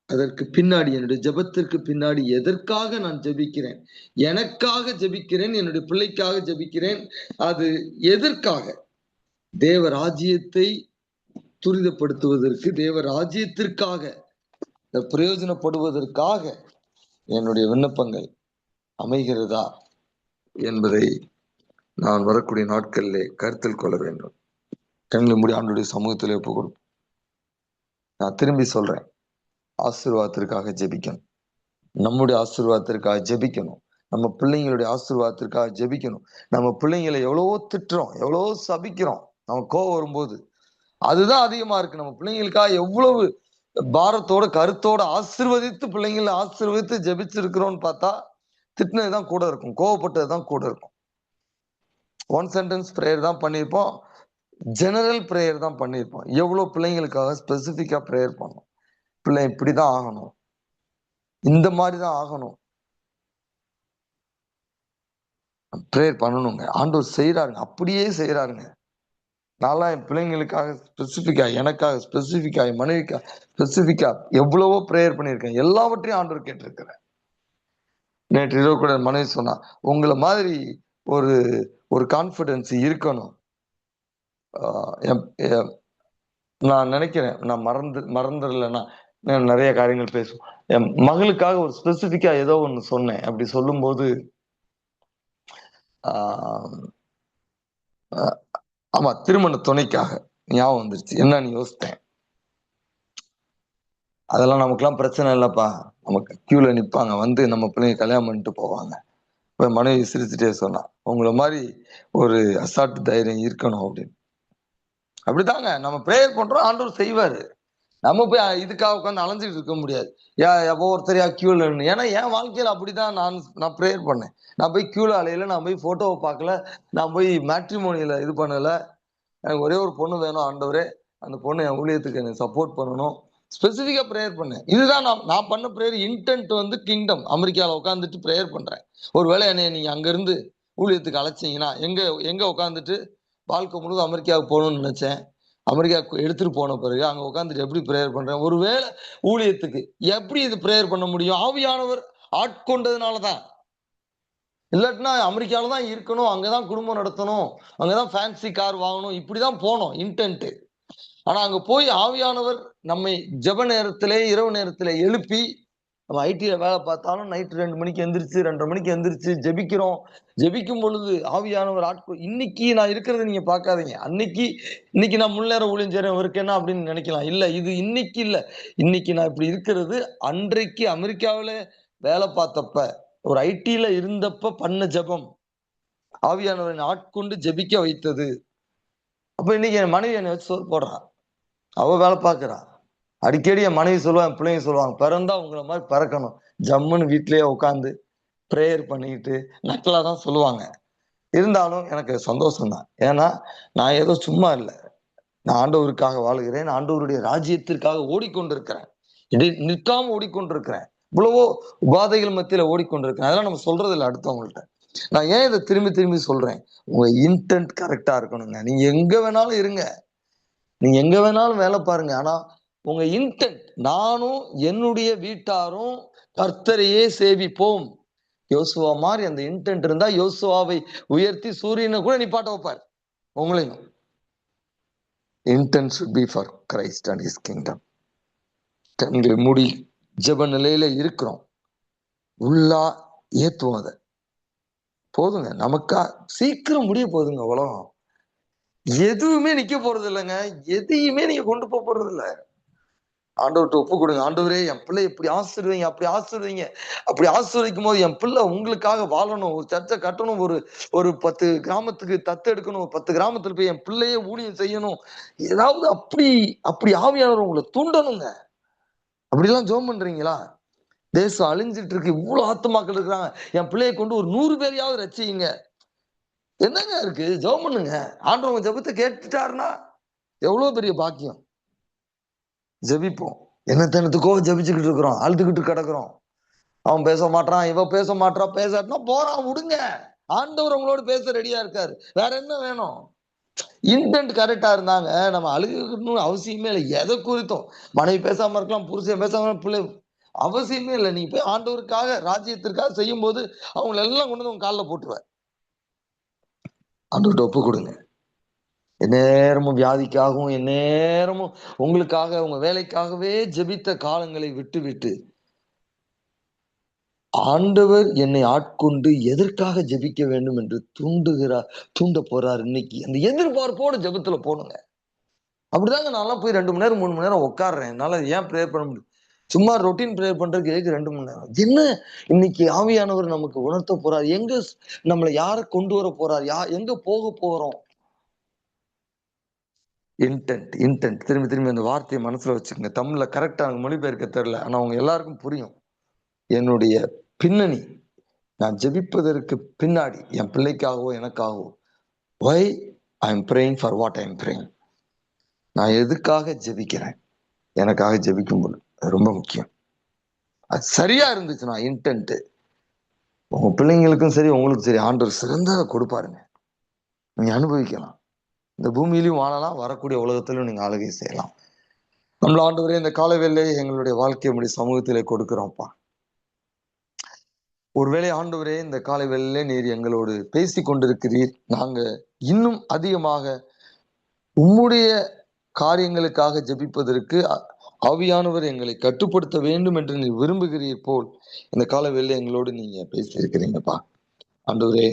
அதற்கு பின்னாடி என்னுடைய ஜெபத்திற்கு பின்னாடி எதற்காக நான் ஜெபிக்கிறேன், எனக்காக ஜெபிக்கிறேன், என்னுடைய பிள்ளைக்காக ஜெபிக்கிறேன், அது எதற்காக? தேவ ராஜ்யத்தை துரிதப்படுத்துவதற்கு, தேவ ராஜ்யத்திற்காக பிரயோஜனப்படுவதற்காக என்னுடைய விண்ணப்பங்கள் அமைகிறதா என்பதை நான் வரக்கூடிய நாட்களிலே கருத்தில் கொள்ள வேண்டும். கண்களை மூடி ஆண்டவருடைய சமூகத்தில் ஒப்பு கொடுப்போம். நான் திரும்பி சொல்றேன், ஆசீர்வாதத்திற்காக ஜெபிக்கணும். நம்முடைய ஆசீர்வாதத்திற்காக ஜெபிக்கணும். நம்ம பிள்ளைங்களுடைய ஆசீர்வாதத்திற்காக ஜெபிக்கணும். நம்ம பிள்ளைங்களை எவ்வளவோ திட்டுறோம், எவ்வளவோ சபிக்கிறோம். நம்ம கோவம் வரும்போது அதுதான் அதிகமா இருக்கு. நம்ம பிள்ளைங்களுக்காக எவ்வளவு பாரத்தோட கருத்தோட ஆசீர்வதித்து பிள்ளைங்களை ஆசீர்வதித்து ஜெபிச்சிருக்கிறோம்னு பார்த்தா திட்டினதுதான் கூட இருக்கும், கோவப்பட்டதுதான் கூட இருக்கும். ஒன் சென்டென்ஸ் பிரேயர் தான் பண்ணியிருப்போம், ஜெனரல் பிரேயர் தான் பண்ணியிருப்போம். எவ்வளவு பிள்ளைங்களுக்காக ஸ்பெசிபிக்கா பிரேயர் பண்ணோம். பிள்ளை இப்படிதான் ஆகணும், இந்த மாதிரிதான் ஆகணும், பிரேயர் பண்ணணுங்க. ஆண்டவர் செய்யறாருங்க, அப்படியே செய்யறாருங்க. நான்லாம் என் பிள்ளைங்களுக்காக ஸ்பெசிபிக்கா, எனக்காக ஸ்பெசிபிக்கா, என் மனைவிக்காக ஸ்பெசிபிக்கா எவ்வளவோ பிரேயர் பண்ணியிருக்கேன். எல்லாவற்றையும் ஆண்டவர் கேட்டிருக்கிறேன். நேற்று இரவு கூட மனைவி சொன்னா, உங்களை மாதிரி ஒரு கான்பிடன்ஸ் இருக்கணும். நான் நினைக்கிறேன், நான் மறந்துடலன்னா நிறைய காரியங்கள் பேசுவோம். என் மகளுக்காக ஒரு ஸ்பெசிபிக்கா ஏதோ ஒண்ணு சொன்னேன். அப்படி சொல்லும்போது ஆஹ் ஆஹ் ஆமா, திருமண துணைக்காக ஞாபகம் வந்துருச்சு. என்னன்னு யோசித்தேன். அதெல்லாம் நமக்குலாம் பிரச்சனை இல்லப்பா. நமக்கு கியூல நிப்பாங்க, வந்து நம்ம பிள்ளைங்க கல்யாணம் பண்ணிட்டு போவாங்க. இப்ப மனைவி சிரிச்சுட்டே சொன்னா, உங்களை மாதிரி ஒரு அசால்ட் தைரியம் இருக்கணும் அப்படின்னு. அப்படித்தாங்க நம்ம ப்ரேயர் பண்றோம், ஆண்டவர் செய்வாரு. நம்ம போய் இதுக்காக உட்காந்து அலைஞ்சிட்டு இருக்க முடியாது. ஒவ்வொருத்தரையா கியூல நின்னு. ஏன்னா என் வாழ்க்கையில அப்படிதான் நான் ப்ரேயர் பண்ணேன். நான் போய் கியூல அலையில, நான் போய் போட்டோவை பார்க்கல, நான் போய் மேட்ரிமோனியில இது பண்ணல. எனக்கு ஒரே ஒரு பொண்ணு வேணும் ஆண்டவரே, அந்த பொண்ணு என் ஊழியத்துக்கு எனக்கு சப்போர்ட் பண்ணணும். ஸ்பெசிஃபிக்கா ப்ரேயர் பண்ணேன். இதுதான் நான் பண்ண ப்ரேயர். இன்டென்ட் வந்து கிங்டம். அமெரிக்காவில் உட்காந்துட்டு ப்ரேயர் பண்றேன். ஒருவேளை என்னை நீங்க அங்கிருந்து ஊழியத்துக்கு அழைச்சிங்கன்னா, எங்க எங்க உட்காந்துட்டு வாழ்க்கை முழுவதும் அமெரிக்காவுக்கு போகணும்னு நினைச்சேன். அமெரிக்காவுக்கு எடுத்துட்டு போன பிறகு அங்க உட்காந்துட்டு எப்படி ப்ரேயர் பண்றேன்? ஒருவேளை ஊழியத்துக்கு எப்படி இது ப்ரேயர் பண்ண முடியும்? ஆவியானவர் ஆட்கொண்டதுனாலதான். இல்லாட்டினா அமெரிக்கால தான் இருக்கணும், அங்கதான் குடும்பம் நடத்தணும், அங்கதான் ஃபேன்சி கார் வாங்கணும், இப்படிதான் போனோம் இன்டென்ட். ஆனா அங்க போய் ஆவியானவர் நம்மை ஜெப நேரத்திலே, இரவு நேரத்திலே எழுப்பி, நம்ம ஐடில வேலை பார்த்தாலும் நைட் 2 மணிக்கு எந்திரிச்சு, 2:30 மணிக்கு எந்திரிச்சு ஜெபிக்கிறோம். ஜெபிக்கும் பொழுது ஆவியானவர் இன்னைக்கு நான் இருக்கிறத நீங்க பார்க்காதீங்க. இன்னைக்கு நான் முன்னேற ஊழியம் செய்றேன் இருக்கேன்னா அப்படின்னு நினைக்கலாம். இல்ல, இது இன்னைக்கு இல்ல. இன்னைக்கு நான் இப்படி இருக்கிறது அன்றைக்கு அமெரிக்காவில வேலை பார்த்தப்ப, ஒரு ஐடில இருந்தப்ப பண்ண ஜெபம். ஆவியானவரை ஆட்கொண்டு ஜெபிக்க வைத்தது. அப்ப இன்னைக்கு என் மனைவி என்னை வச்சு சோறு போடுறா. அவ வேலை பார்க்கிறா. அடிக்கடி என் மனைவி சொல்லுவா, என் பிள்ளைங்க சொல்லுவாங்க, பிறந்தா உங்களை மாதிரி பிறக்கணும். ஜம்முன்னு வீட்டிலேயே உட்காந்து ப்ரேயர் பண்ணிக்கிட்டு நக்கலா தான் சொல்லுவாங்க. இருந்தாலும் எனக்கு சந்தோஷம் தான். ஏன்னா நான் ஏதோ சும்மா இல்லை, நான் ஆண்டவருக்காக வாழுகிறேன், ஆண்டவருடைய ராஜ்யத்திற்காக ஓடிக்கொண்டிருக்கிறேன். நிற்காம ஓடிக்கொண்டிருக்கிறேன். இவ்வளவோ உபாதைகள் மத்தியில ஓடிக்கொண்டிருக்கிறேன். அதெல்லாம் நம்ம சொல்றது இல்லை அடுத்தவங்கள்ட்ட. நான் ஏன் இதை திரும்பி திரும்பி சொல்றேன்? உங்க இன்டென்ட் கரெக்டா இருக்கணுங்க. நீங்க எங்க வேணாலும் இருங்க, நீங்க எங்க வேணாலும் வேலை பாருங்க. ஆனா உங்க இன்டென்ட், நானும் என்னுடைய வீட்டாரும் கர்த்தரையே சேவிப்போம். யோசுவா மாதிரி அந்த இன்டென்ட் இருந்தா யோசுவாவை உயர்த்தி சூரியனை கூட நிப்பாட்ட வைப்பார். உங்களையும் intend should be for Christ and his kingdom. கண்களை மூடி ஜெப நிலையில இருக்கிறோம். உள்ளா ஏத்துவோம். அதை போதுங்க, நமக்கா சீக்கிரம் முடிய போதுங்க உலகம். எதுவுமே நிக்க போறது இல்லைங்க. எதையுமே நீங்க கொண்டு போக போறது இல்லை. ஆண்டவர்கிட்ட ஒப்பு கொடுங்க. ஆண்டவரே, என் பிள்ளை இப்படி ஆசீர்வதிங்க, அப்படி ஆசீர்வதிங்க. அப்படி ஆசீர்வதிக்கும் போது என் பிள்ளை உங்களுக்காக வாழணும், ஒரு சர்ச்சை கட்டணும், ஒரு 10 கிராமத்துக்கு தத்து எடுக்கணும், 10 கிராமத்துல போய் என் பிள்ளையே ஊழியம் செய்யணும். ஏதாவது அப்படி அப்படி ஆவியானவர் உங்களை தூண்டணுங்க. அப்படிலாம் ஜெபம் பண்றீங்களா? தேசம் அழிஞ்சிட்டு இருக்கு, இவ்வளவு ஆத்துமாக்கள் இருக்கிறாங்க, என் பிள்ளையை கொண்டு ஒரு 100 பேரையாவது ரட்சியுங்க. என்னங்க இருக்கு? ஜெபம் பண்ணுங்க. ஆண்டவங்க ஜெபத்தை கேட்டுட்டாருன்னா எவ்வளவு பெரிய பாக்கியம். ஜெபிப்போம். என்னத்தனத்துக்கோ ஜெபிச்சுக்கிட்டு இருக்கிறோம், அழுதுகிட்டு கிடக்குறோம். அவன் பேச மாட்டான், இவ பேச மாட்டா, பேசாட்டினா போறான், விடுங்க. ஆண்டவர் உங்களோட பேச ரெடியா இருக்காரு. வேற என்ன வேணும்? இன்டென்ட் கரெக்டா இருந்தாங்க, நம்ம அழுகணும்னு அவசியமே இல்லை. எதை குறித்தும் மனைவி பேசாம இருக்கலாம், புருஷன் பேசாம, பிள்ளை அவசியமே இல்லை. நீங்க போய் ஆண்டவருக்காக ராஜ்யத்திற்காக செய்யும் போது அவங்களை எல்லாம் கொண்டு வந்து உங்க காலில் போட்டுருவார். ஆண்டவர்கிட்ட ஒப்பு கொடுங்க. எந்நேரமும் வியாதிக்காகவும், எந்நேரமும் உங்களுக்காக உங்க வேலைக்காகவே ஜெபித்த காலங்களை விட்டு விட்டு, ஆண்டவர் என்னை ஆட்கொண்டு எதற்காக ஜெபிக்க வேண்டும் என்று தூண்ட போறார். இன்னைக்கு அந்த எதிர்பார்ப்போட ஜெபத்துல போனுங்க. அப்படிதாங்க நான்லாம் போய் 2 மணி நேரம் 3 மணி நேரம் உட்காடுறேன். என்னால ஏன் ப்ரேயர் பண்ண முடியும்? சும்மா ரொட்டீன் ப்ரேயர் பண்றதுக்கு எதுக்கு 2 மணி நேரம்? என்ன இன்னைக்கு ஆவியானவர் நமக்கு உணர்த்த போறார்? எங்க நம்மளை யார கொண்டு வர போறார்? எங்க போக போறோம்? இன்டென்ட் திரும்பி திரும்பி அந்த வார்த்தையை மனசுல வச்சுக்கோங்க. தமிழ்ல கரெக்டா மொழிபெயர்க்க தெரியல, ஆனா அவங்க எல்லாருக்கும் புரியும். என்னுடைய பின்னணி, நான் ஜெபிப்பதற்கு பின்னாடி என் பிள்ளைக்காகவோ எனக்காகவோ, why I am praying for what I am praying. நான் எதுக்காக ஜெபிக்கிறேன்? எனக்காக ஜெபிக்கும் போது அது ரொம்ப முக்கியம். அது சரியா இருந்துச்சுன்னா இன்டென்ட், உங்க பிள்ளைங்களுக்கும் சரி உங்களுக்கும் சரி ஆண்டவர் சிறந்ததை கொடுப்பாருங்க. நீங்க அனுபவிக்கலாம். இந்த பூமியிலும் வாழலாம், வரக்கூடிய உலகத்திலும் நீங்க ஆளுகை செய்யலாம். நம்மள ஆண்டவரே, இந்த காலை வேளையிலே எங்களுடைய வாழ்க்கையை உடைய சமூகத்திலே கொடுக்கிறோம்ப்பா. ஒருவேளை ஆண்டவரே, இந்த காலை வேளையிலே நீர் எங்களோடு பேசி கொண்டிருக்கிறீர். நாங்க இன்னும் அதிகமாக உம்முடைய காரியங்களுக்காக ஜெபிப்பதற்கு ஆவியானவர் எங்களை கட்டுப்படுத்த வேண்டும் என்று நீ விரும்புகிறீர் போல் இந்த காலவெளியில எங்களோடு நீங்க பேசியிருக்கிறீங்கப்பா. ஆண்டவரே,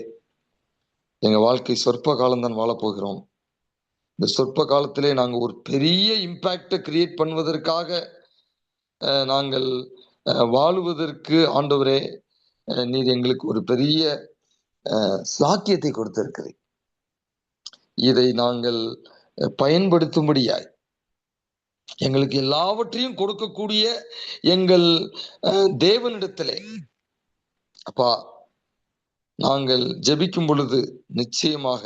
எங்க வாழ்க்கை சொற்ப காலம்தான் வாழப் போகிறோம். இந்த சொற்ப காலத்திலே நாங்கள் ஒரு பெரிய இம்பாக்டை கிரியேட் பண்ணுவதற்காக நாங்கள் வாழுவதற்கு ஆண்டவரே நீர் எங்களுக்கு ஒரு பெரிய சாக்கியத்தை கொடுத்திருக்கிறீர். இதை நாங்கள் பயன்படுத்தும்படியாய் எங்களுக்கு எல்லாவற்றையும் கொடுக்கக்கூடிய எங்கள் தேவனிடத்திலே அப்பா நாங்கள் ஜெபிக்கும் பொழுது நிச்சயமாக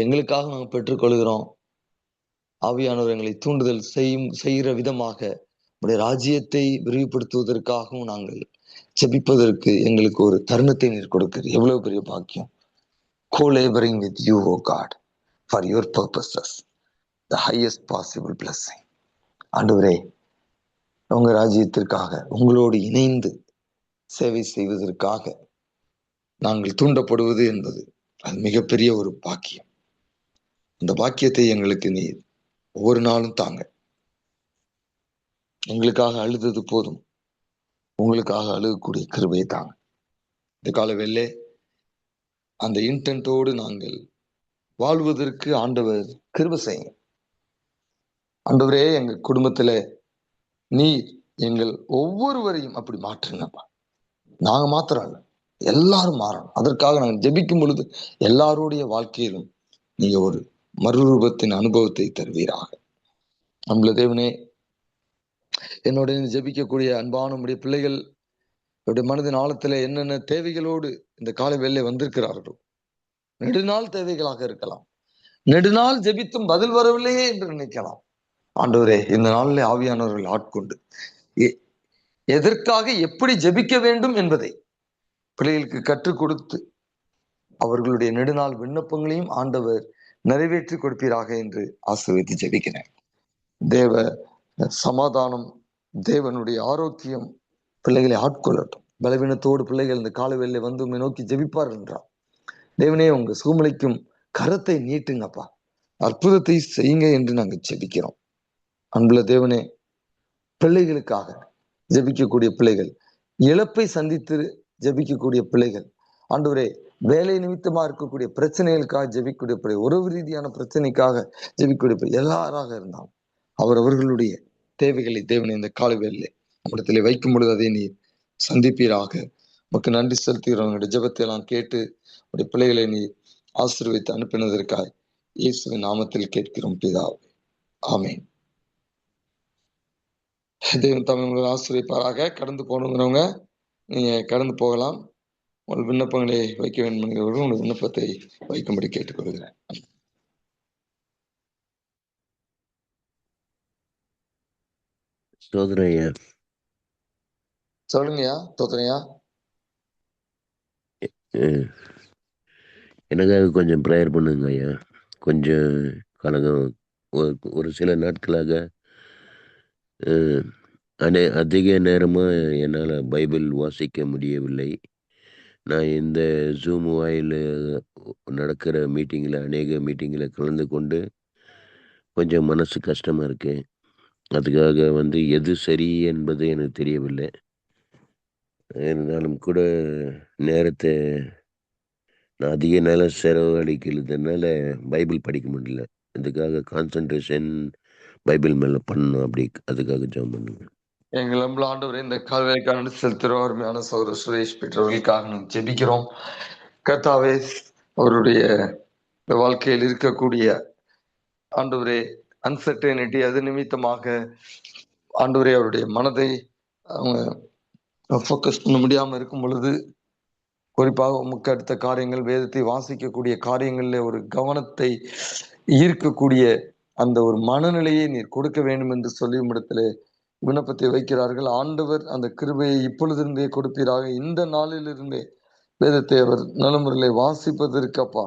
எங்களுக்காக நாங்கள் பெற்றுக்கொள்கிறோம். ஆவியானவர் எங்களை தூண்டுதல் செய்கிற விதமாக உடைய ராஜ்யத்தை விரிவுபடுத்துவதற்காகவும் நாங்கள் ஜெபிப்பதற்கு எங்களுக்கு ஒரு தருணத்தை நீர் கொடுக்கிறீர். எவ்வளவு பெரிய பாக்கியம். Co-laboring with you, O God, for your purposes, the highest possible blessing. ஆண்டவரே, உங்க ராஜ்யத்திற்காக உங்களோடு இணைந்து சேவை செய்வதற்காக நாங்கள் தூண்டப்படுவது என்பது அது மிகப்பெரிய ஒரு பாக்கியம். அந்த பாக்கியத்தை எங்களுக்கு நீர் ஒவ்வொரு நாளும் தாங்க. எங்களுக்காக அழுதது போதும், உங்களுக்காக அழுகக்கூடிய கிருபையை தாங்க. இந்த கால வேளை அந்த இன்டென்ட்டோடு நாங்கள் வாழ்வதற்கு ஆண்டவர் கிருபை செய்யுங்க. ஆண்டவரே, எங்க குடும்பத்துல நீர் எங்கள் ஒவ்வொருவரையும் அப்படி மாற்றுங்கப்பா. நாங்க மாத்திரம் இல்லை, எல்லாரும் மாறணும். அதற்காக நாங்கள் ஜெபிக்கும் பொழுது எல்லாருடைய வாழ்க்கையிலும் நீங்க ஒரு மறுரூபத்தின் அனுபவத்தை தருவீராக. நம்மள தேவனே, என்னோட ஜெபிக்கக்கூடிய அன்பான நம்முடைய பிள்ளைகள் மனதின் ஆழத்துல என்னென்ன தேவைகளோடு இந்த காலை வேளையிலே வந்திருக்கிறார்களோ, நெடுநாள் தேவைகளாக இருக்கலாம், நெடுநாள் ஜெபித்தும் பதில் வரவில்லையே என்று நினைக்கலாம். ஆண்டவரே, இந்த நாளிலே ஆவியானவர்கள் ஆட்கொண்டு எதற்காக எப்படி ஜெபிக்க வேண்டும் என்பதை பிள்ளைகளுக்கு கற்றுக் கொடுத்து அவர்களுடைய நெடுநாள் விண்ணப்பங்களையும் ஆண்டவர் நிறைவேற்றி கொடுப்பீராக என்று ஆசீர்வதித்து ஜெபிக்கிறேன். தேவ சமாதானம், தேவனுடைய ஆரோக்கியம் பிள்ளைகளை ஆட்கொள்ளட்டும். பலவீனத்தோடு பிள்ளைகள் இந்த காலவெளியில வந்து உண்மை நோக்கி ஜெபிப்பார்கள் என்றார். தேவனே, உங்க சூழ்நிலைக்கும் கரத்தை நீட்டுங்கப்பா, அற்புதத்தை செய்யுங்க என்று நாங்கள் ஜெபிக்கிறோம். அன்புள்ள தேவனே, பிள்ளைகளுக்காக ஜெபிக்கக்கூடிய பிள்ளைகள், இழப்பை சந்தித்து ஜெபிக்கக்கூடிய பிள்ளைகள், ஆண்டவரே, வேலை நிமித்தமா இருக்கக்கூடிய பிரச்சனைகளுக்காக ஜெபிக்கக்கூடிய பிள்ளை, உறவு ரீதியான பிரச்சனைக்காக ஜெபிக்கக்கூடிய பிள்ளை, எல்லாராக இருந்தாலும் அவர்களுடைய தேவைகளை தேவனை இந்த காலவேளையிலே நம்மிடத்திலே வைக்கும் பொழுது அதை நீ சந்திப்பீராக. உனக்கு நன்றி செலுத்துகிறவங்களுடைய ஜெபத்தை எல்லாம் கேட்டு உடைய பிள்ளைகளை நீ ஆசீர்வதித்து அனுப்பினதற்காக இயேசுவின் நாமத்தில் கேட்கிறோம் பிதாவே, ஆமென். தேவன் தமிழ் ஆசீர்வதிப்பாராக. கடந்து போகணுங்கிறவங்க நீங்க கடந்து போகலாம். உங்கள் விண்ணப்பங்களை வைக்க வேண்டும் என்கிறவர்கள் உங்கள் விண்ணப்பத்தை வைக்கும்படி கேட்டுக்கொள்கிறேன். சோதனையா சொல்லுங்கய்யா. தோத்தனையா, எனக்காக கொஞ்சம் ப்ரேயர் பண்ணுங்க ஐயா. கொஞ்சம் கலகம் ஒரு சில நாட்களாக அதிக நேரமாக என்னால் பைபிள் வாசிக்க முடியவில்லை. நான் இந்த ஜூம் வாயில் நடக்கிற மீட்டிங்கில், அநேக மீட்டிங்கில் கலந்து கொண்டு கொஞ்சம் மனசு கஷ்டமாக இருக்கு. அதுக்காக எது சரி என்பது எனக்கு தெரியவில்லை. இருந்தாலும் கூட நேரத்தை நான் அதிக நேரம் செலவழிக்கிறதுனால பைபிள் படிக்க முடியல. அதுக்காக கான்சன்ட்ரேஷன் பைபிள் மேலே பண்ணணும். அப்படி அதுக்காக ஜெபம் பண்ணுங்க. எங்கள் அன்புள்ள ஆண்டவரே, இந்த கால்வேலைக்கான செலுத்துகிறோம் அருமையான சகோதரர் சுரேஷ் பெற்றவர்களுக்காக நாம் ஜெபிக்கிறோம். கர்த்தாவே, அவருடைய வாழ்க்கையில் இருக்கக்கூடிய ஆண்டவரே அன்சர்டனிட்டி, அது நிமித்தமாக ஆண்டவரே அவருடைய மனதை அவங்க ஃபோக்கஸ் பண்ண முடியாமல் இருக்கும் பொழுது, குறிப்பாக உமக்கு அடுத்த காரியங்கள், வேதத்தை வாசிக்கக்கூடிய காரியங்களில் ஒரு கவனத்தை ஈர்க்கக்கூடிய அந்த ஒரு மனநிலையை நீர் கொடுக்க வேண்டும் என்று சொல்லி இடத்துல விண்ணப்பத்தை வைக்கிறார்கள். ஆண்டவர் அந்த கிருபையை இப்பொழுதிருந்தே கொடுப்பீராக. இந்த நாளிலிருந்தே வேதத்தை அவர் நலமுறையிலே வாசிப்பதற்கப்பா,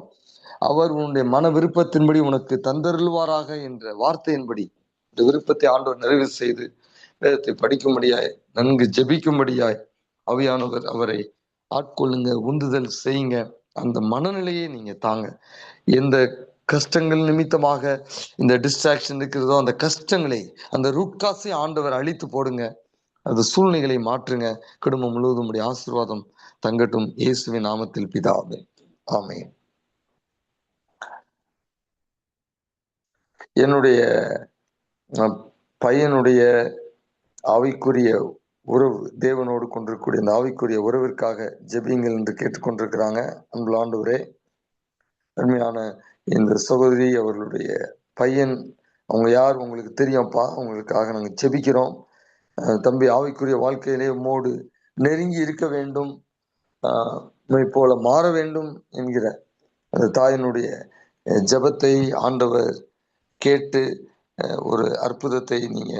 அவர் உன்னுடைய மன விருப்பத்தின்படி உனக்கு தந்தருள்வாராக என்ற வார்த்தையின்படி இந்த விருப்பத்தை ஆண்டவர் நிறைவு செய்து வேதத்தை படிக்கும்படியாய், நன்கு ஜெபிக்கும்படியாய் ஆவியானவர் அவரை ஆட்கொள்ளுங்க, உந்துதல் செய்யுங்க. அந்த மனநிலையை நீங்க தாங்க. எந்த கஷ்டங்கள் நிமித்தமாக இந்த டிஸ்ட்ராக்ஷன் இருக்கிறதோ, அந்த கஷ்டங்களை, அந்த ரூட் காசை ஆண்டவர் அழித்து போடுங்க. அந்த சூழ்நிலைகளை மாற்றுங்க. குடும்பம் முழுவதும் உடைய ஆசீர்வாதம் தங்கட்டும். இயேசுவின் நாமத்தில் பிதாவே, ஆமென். என்னுடைய பையனுடைய ஆவிக்குரிய உறவு, தேவனோடு கொண்டிருக்கக்கூடிய இந்த ஆவிக்குரிய உறவிற்காக ஜெபியுங்கள் என்று கேட்டுக்கொண்டிருக்கிறாங்க. அன்புள்ள ஆண்டவரே, அருமையான இந்த சகோதரி, அவர்களுடைய பையன், அவங்க யார் உங்களுக்கு தெரியும்ப்பா. அவங்களுக்காக நாங்கள் ஜெபிக்கிறோம். தம்பி ஆவிக்குரிய வாழ்க்கையிலே உம்மோடு நெருங்கி இருக்க வேண்டும், போல மாற வேண்டும் என்கிற அந்த தாயினுடைய ஜெபத்தை ஆண்டவர் கேட்டு ஒரு அற்புதத்தை நீங்க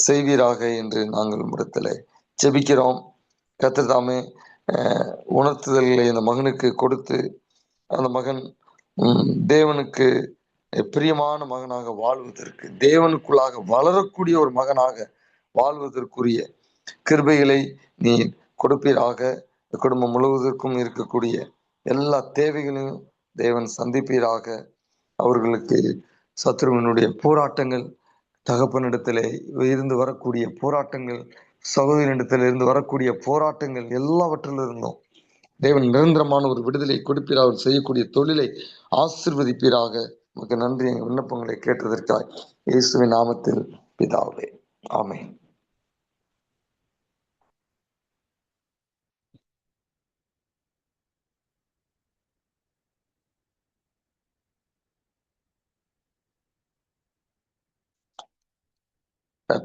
செய்வீராக என்று நாங்கள் உம்மிடத்தில் ஜெபிக்கிறோம். கர்த்தர் தாமே உணர்த்துதல்களை அந்த மகனுக்கு கொடுத்து, அந்த மகன் தேவனுக்கு பிரியமான மகனாக வாழ்வதற்கு, தேவனுக்குள்ளாக வளரக்கூடிய ஒரு மகனாக வாழ்வதற்குரிய கிருபைகளை நீ கொடுப்பீராக. குடும்பம் முழுவதற்கும் இருக்கக்கூடிய எல்லா தேவைகளையும் தேவன் சந்திப்பீராக. அவர்களுக்கு சத்ருவினுடைய போராட்டங்கள், தகப்பனிடத்திலே இருந்து வரக்கூடிய போராட்டங்கள், சகோதரியிடத்தில் இருந்து வரக்கூடிய போராட்டங்கள் எல்லாவற்றிலிருந்தும் தேவன் நிரந்தரமான ஒரு விடுதலை கொடுப்பீராக. அவர் செய்யக்கூடிய தொழிலை ஆசீர்வதிப்பீராக. நமக்கு நன்றி. எங்கள் விண்ணப்பங்களை கேட்டதற்காக இயேசுவின் நாமத்தில் பிதாவே, ஆமென்.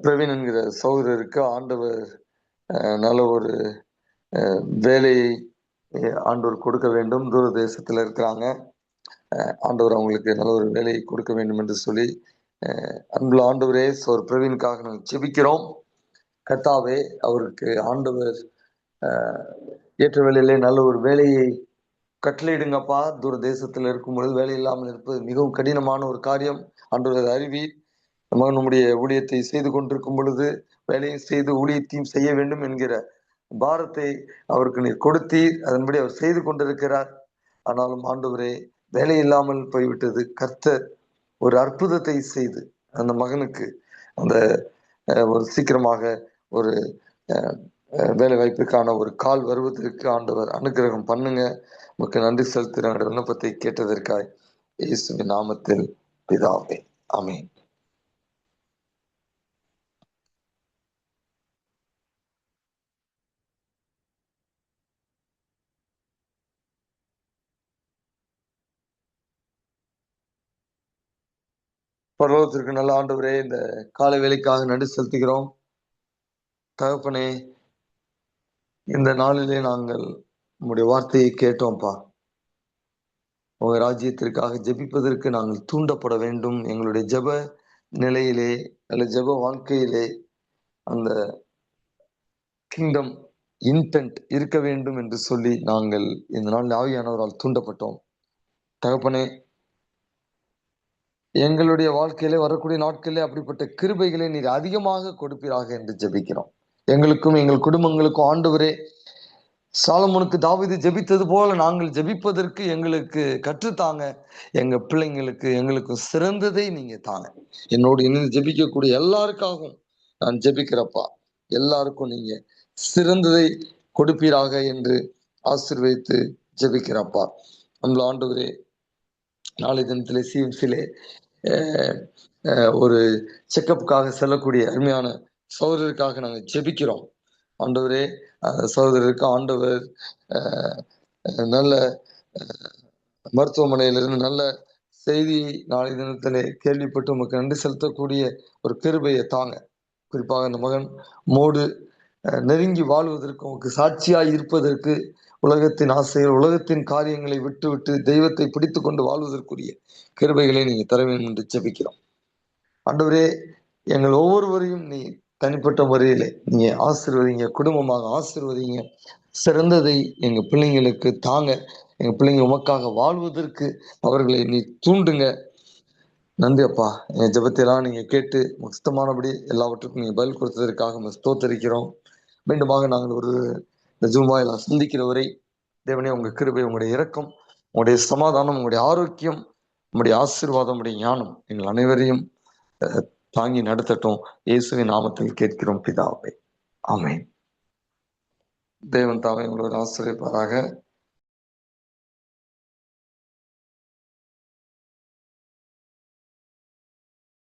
பிரவீன் என்கிற சகோதரருக்கு ஆண்டவர் நல்ல ஒரு வேலையை ஆண்டவர் கொடுக்க வேண்டும். தூர தேசத்துல இருக்கிறாங்க. ஆண்டவர் அவங்களுக்கு நல்ல ஒரு வேலையை கொடுக்க வேண்டும் என்று சொல்லி அன்புள்ள ஆண்டவரே, ஒரு பிரவீனுக்காக நாங்கள் ஜெபிக்கிறோம். கர்த்தாவே, அவருக்கு ஆண்டவர் ஏற்ற வேலையிலே நல்ல ஒரு வேலையை கட்டளையிடுங்கப்பா. தூர தேசத்தில் இருக்கும் பொழுது வேலை இல்லாமல் இருப்பது மிகவும் கடினமான ஒரு காரியம். ஆண்டவர் அறிவீர். மகன் நம்முடைய ஊழியத்தை செய்து கொண்டிருக்கும் பொழுது வேலையும் செய்து ஊழியத்தையும் செய்ய வேண்டும் என்கிற பாரத்தை அவருக்கு நீர் கொடுத்தீர். அதன்படி அவர் செய்து கொண்டிருக்கிறார். ஆனாலும் ஆண்டவரே, வேலை இல்லாமல் போய்விட்டது. கர்த்தர் ஒரு அற்புதத்தை செய்து அந்த மகனுக்கு அந்த ஒரு சீக்கிரமாக ஒரு வேலை வாய்ப்புக்கான ஒரு கால் வருவதற்கு ஆண்டவர் அனுகிரகம் பண்ணுங்க. நமக்கு நன்றி செலுத்துகிற விண்ணப்பத்தை கேட்டதற்காய் இயேசுவின் நாமத்தில் பிதாவே, ஆமென். பரலோகத்திற்கு நல்ல ஆண்டவரே, இந்த காலை வேலைக்காக நன்றி செலுத்துகிறோம். தகப்பனே, இந்த நாளிலே நாங்கள் உங்களுடைய வார்த்தையை கேட்டோம்ப்பா. உங்க ராஜ்யத்திற்காக ஜெபிப்பதற்கு நாங்கள் தூண்டப்பட வேண்டும். எங்களுடைய ஜெப நிலையிலே அல்ல ஜெப வாழ்க்கையிலே அந்த கிங்டம் இன்டென்ட் இருக்க வேண்டும் என்று சொல்லி நாங்கள் இந்த நாள் ஆவியானவரால் தூண்டப்பட்டோம். தகப்பனே, எங்களுடைய வாழ்க்கையிலே வரக்கூடிய நாட்களிலே அப்படிப்பட்ட கிருபைகளை நீர் அதிகமாக கொடுப்பீராக என்று ஜெபிக்கிறோம். எங்களுக்கும் எங்கள் குடும்பங்களுக்கும் ஆண்டவரே, சாலமோனுக்கு தாவீது ஜெபித்தது போல நாங்கள் ஜெபிப்பதற்கு எங்களுக்கு கற்றுத்தாங்க. எங்க பிள்ளைங்களுக்கு எங்களுக்கு சிறந்ததை நீங்க தாங்க. என்னோடு இணைந்து ஜெபிக்கக்கூடிய எல்லாருக்காகவும் நான் ஜெபிக்கிறப்பா. எல்லாருக்கும் நீங்க சிறந்ததை கொடுப்பீராக என்று ஆசீர்வதித்து ஜெபிக்கிறப்பா. நம்மள ஆண்டவரே, நாளை தினத்திலே சிஎம்சிலே ஒரு செக்கப்புக்காக செல்லக்கூடிய அருமையான சகோதரருக்காக நாங்கள் ஜெபிக்கிறோம். ஆண்டவரே, சகோதரருக்கு ஆண்டவர் நல்ல மருத்துவமனையிலிருந்து நல்ல செய்தியை நாளை தினத்திலே கேள்விப்பட்டு உமக்கு நன்றி செலுத்தக்கூடிய ஒரு கிருபையை தாங்க. குறிப்பாக அந்த மகன் மோடு நெருங்கி வாழ்வதற்கு, உமக்கு சாட்சியாய் இருப்பதற்கு, உலகத்தின் ஆசைகள் உலகத்தின் காரியங்களை விட்டு விட்டு தெய்வத்தை பிடித்து கொண்டு வாழ்வதற்குரிய கிருபைகளை நீங்க தர வேண்டும் என்று ஜெபிக்கிறோம். ஆண்டவரே, எங்கள் ஒவ்வொருவரையும் நீ தனிப்பட்ட முறையிலே நீங்க ஆசீர்வதிங்க, குடும்பமாக ஆசீர்வதிங்க. சிறந்ததை எங்க பிள்ளைங்களுக்கு தாங்க. எங்க பிள்ளைங்க உமக்காக வாழ்வதற்கு அவர்களை நீ தூண்டுங்க. நன்றி அப்பா. என் ஜெபத்தையெல்லாம் நீங்க கேட்டு சுத்தமானபடி எல்லாவற்றுக்கும் நீங்க பதில் கொடுத்ததற்காக ஸ்தோத்தரிக்கிறோம். மீண்டுமாக நாங்கள் ஒரு இந்த ஜூமாயில் சந்திக்கிற வரை தேவனே, உங்க கிருபை, உங்களுடைய இரக்கம், உங்களுடைய சமாதானம், உங்களுடைய ஆரோக்கியம் நம்முடைய ஆசீர்வாதம், நம்முடைய ஞானம் எங்கள் அனைவரையும் தாங்கி நடத்தட்டும். இயேசுவின் நாமத்தில் கேட்கிறோம் பிதாவே, ஆமென். தேவன் தாமே உங்களை ஆசீர்வதிப்பாராக.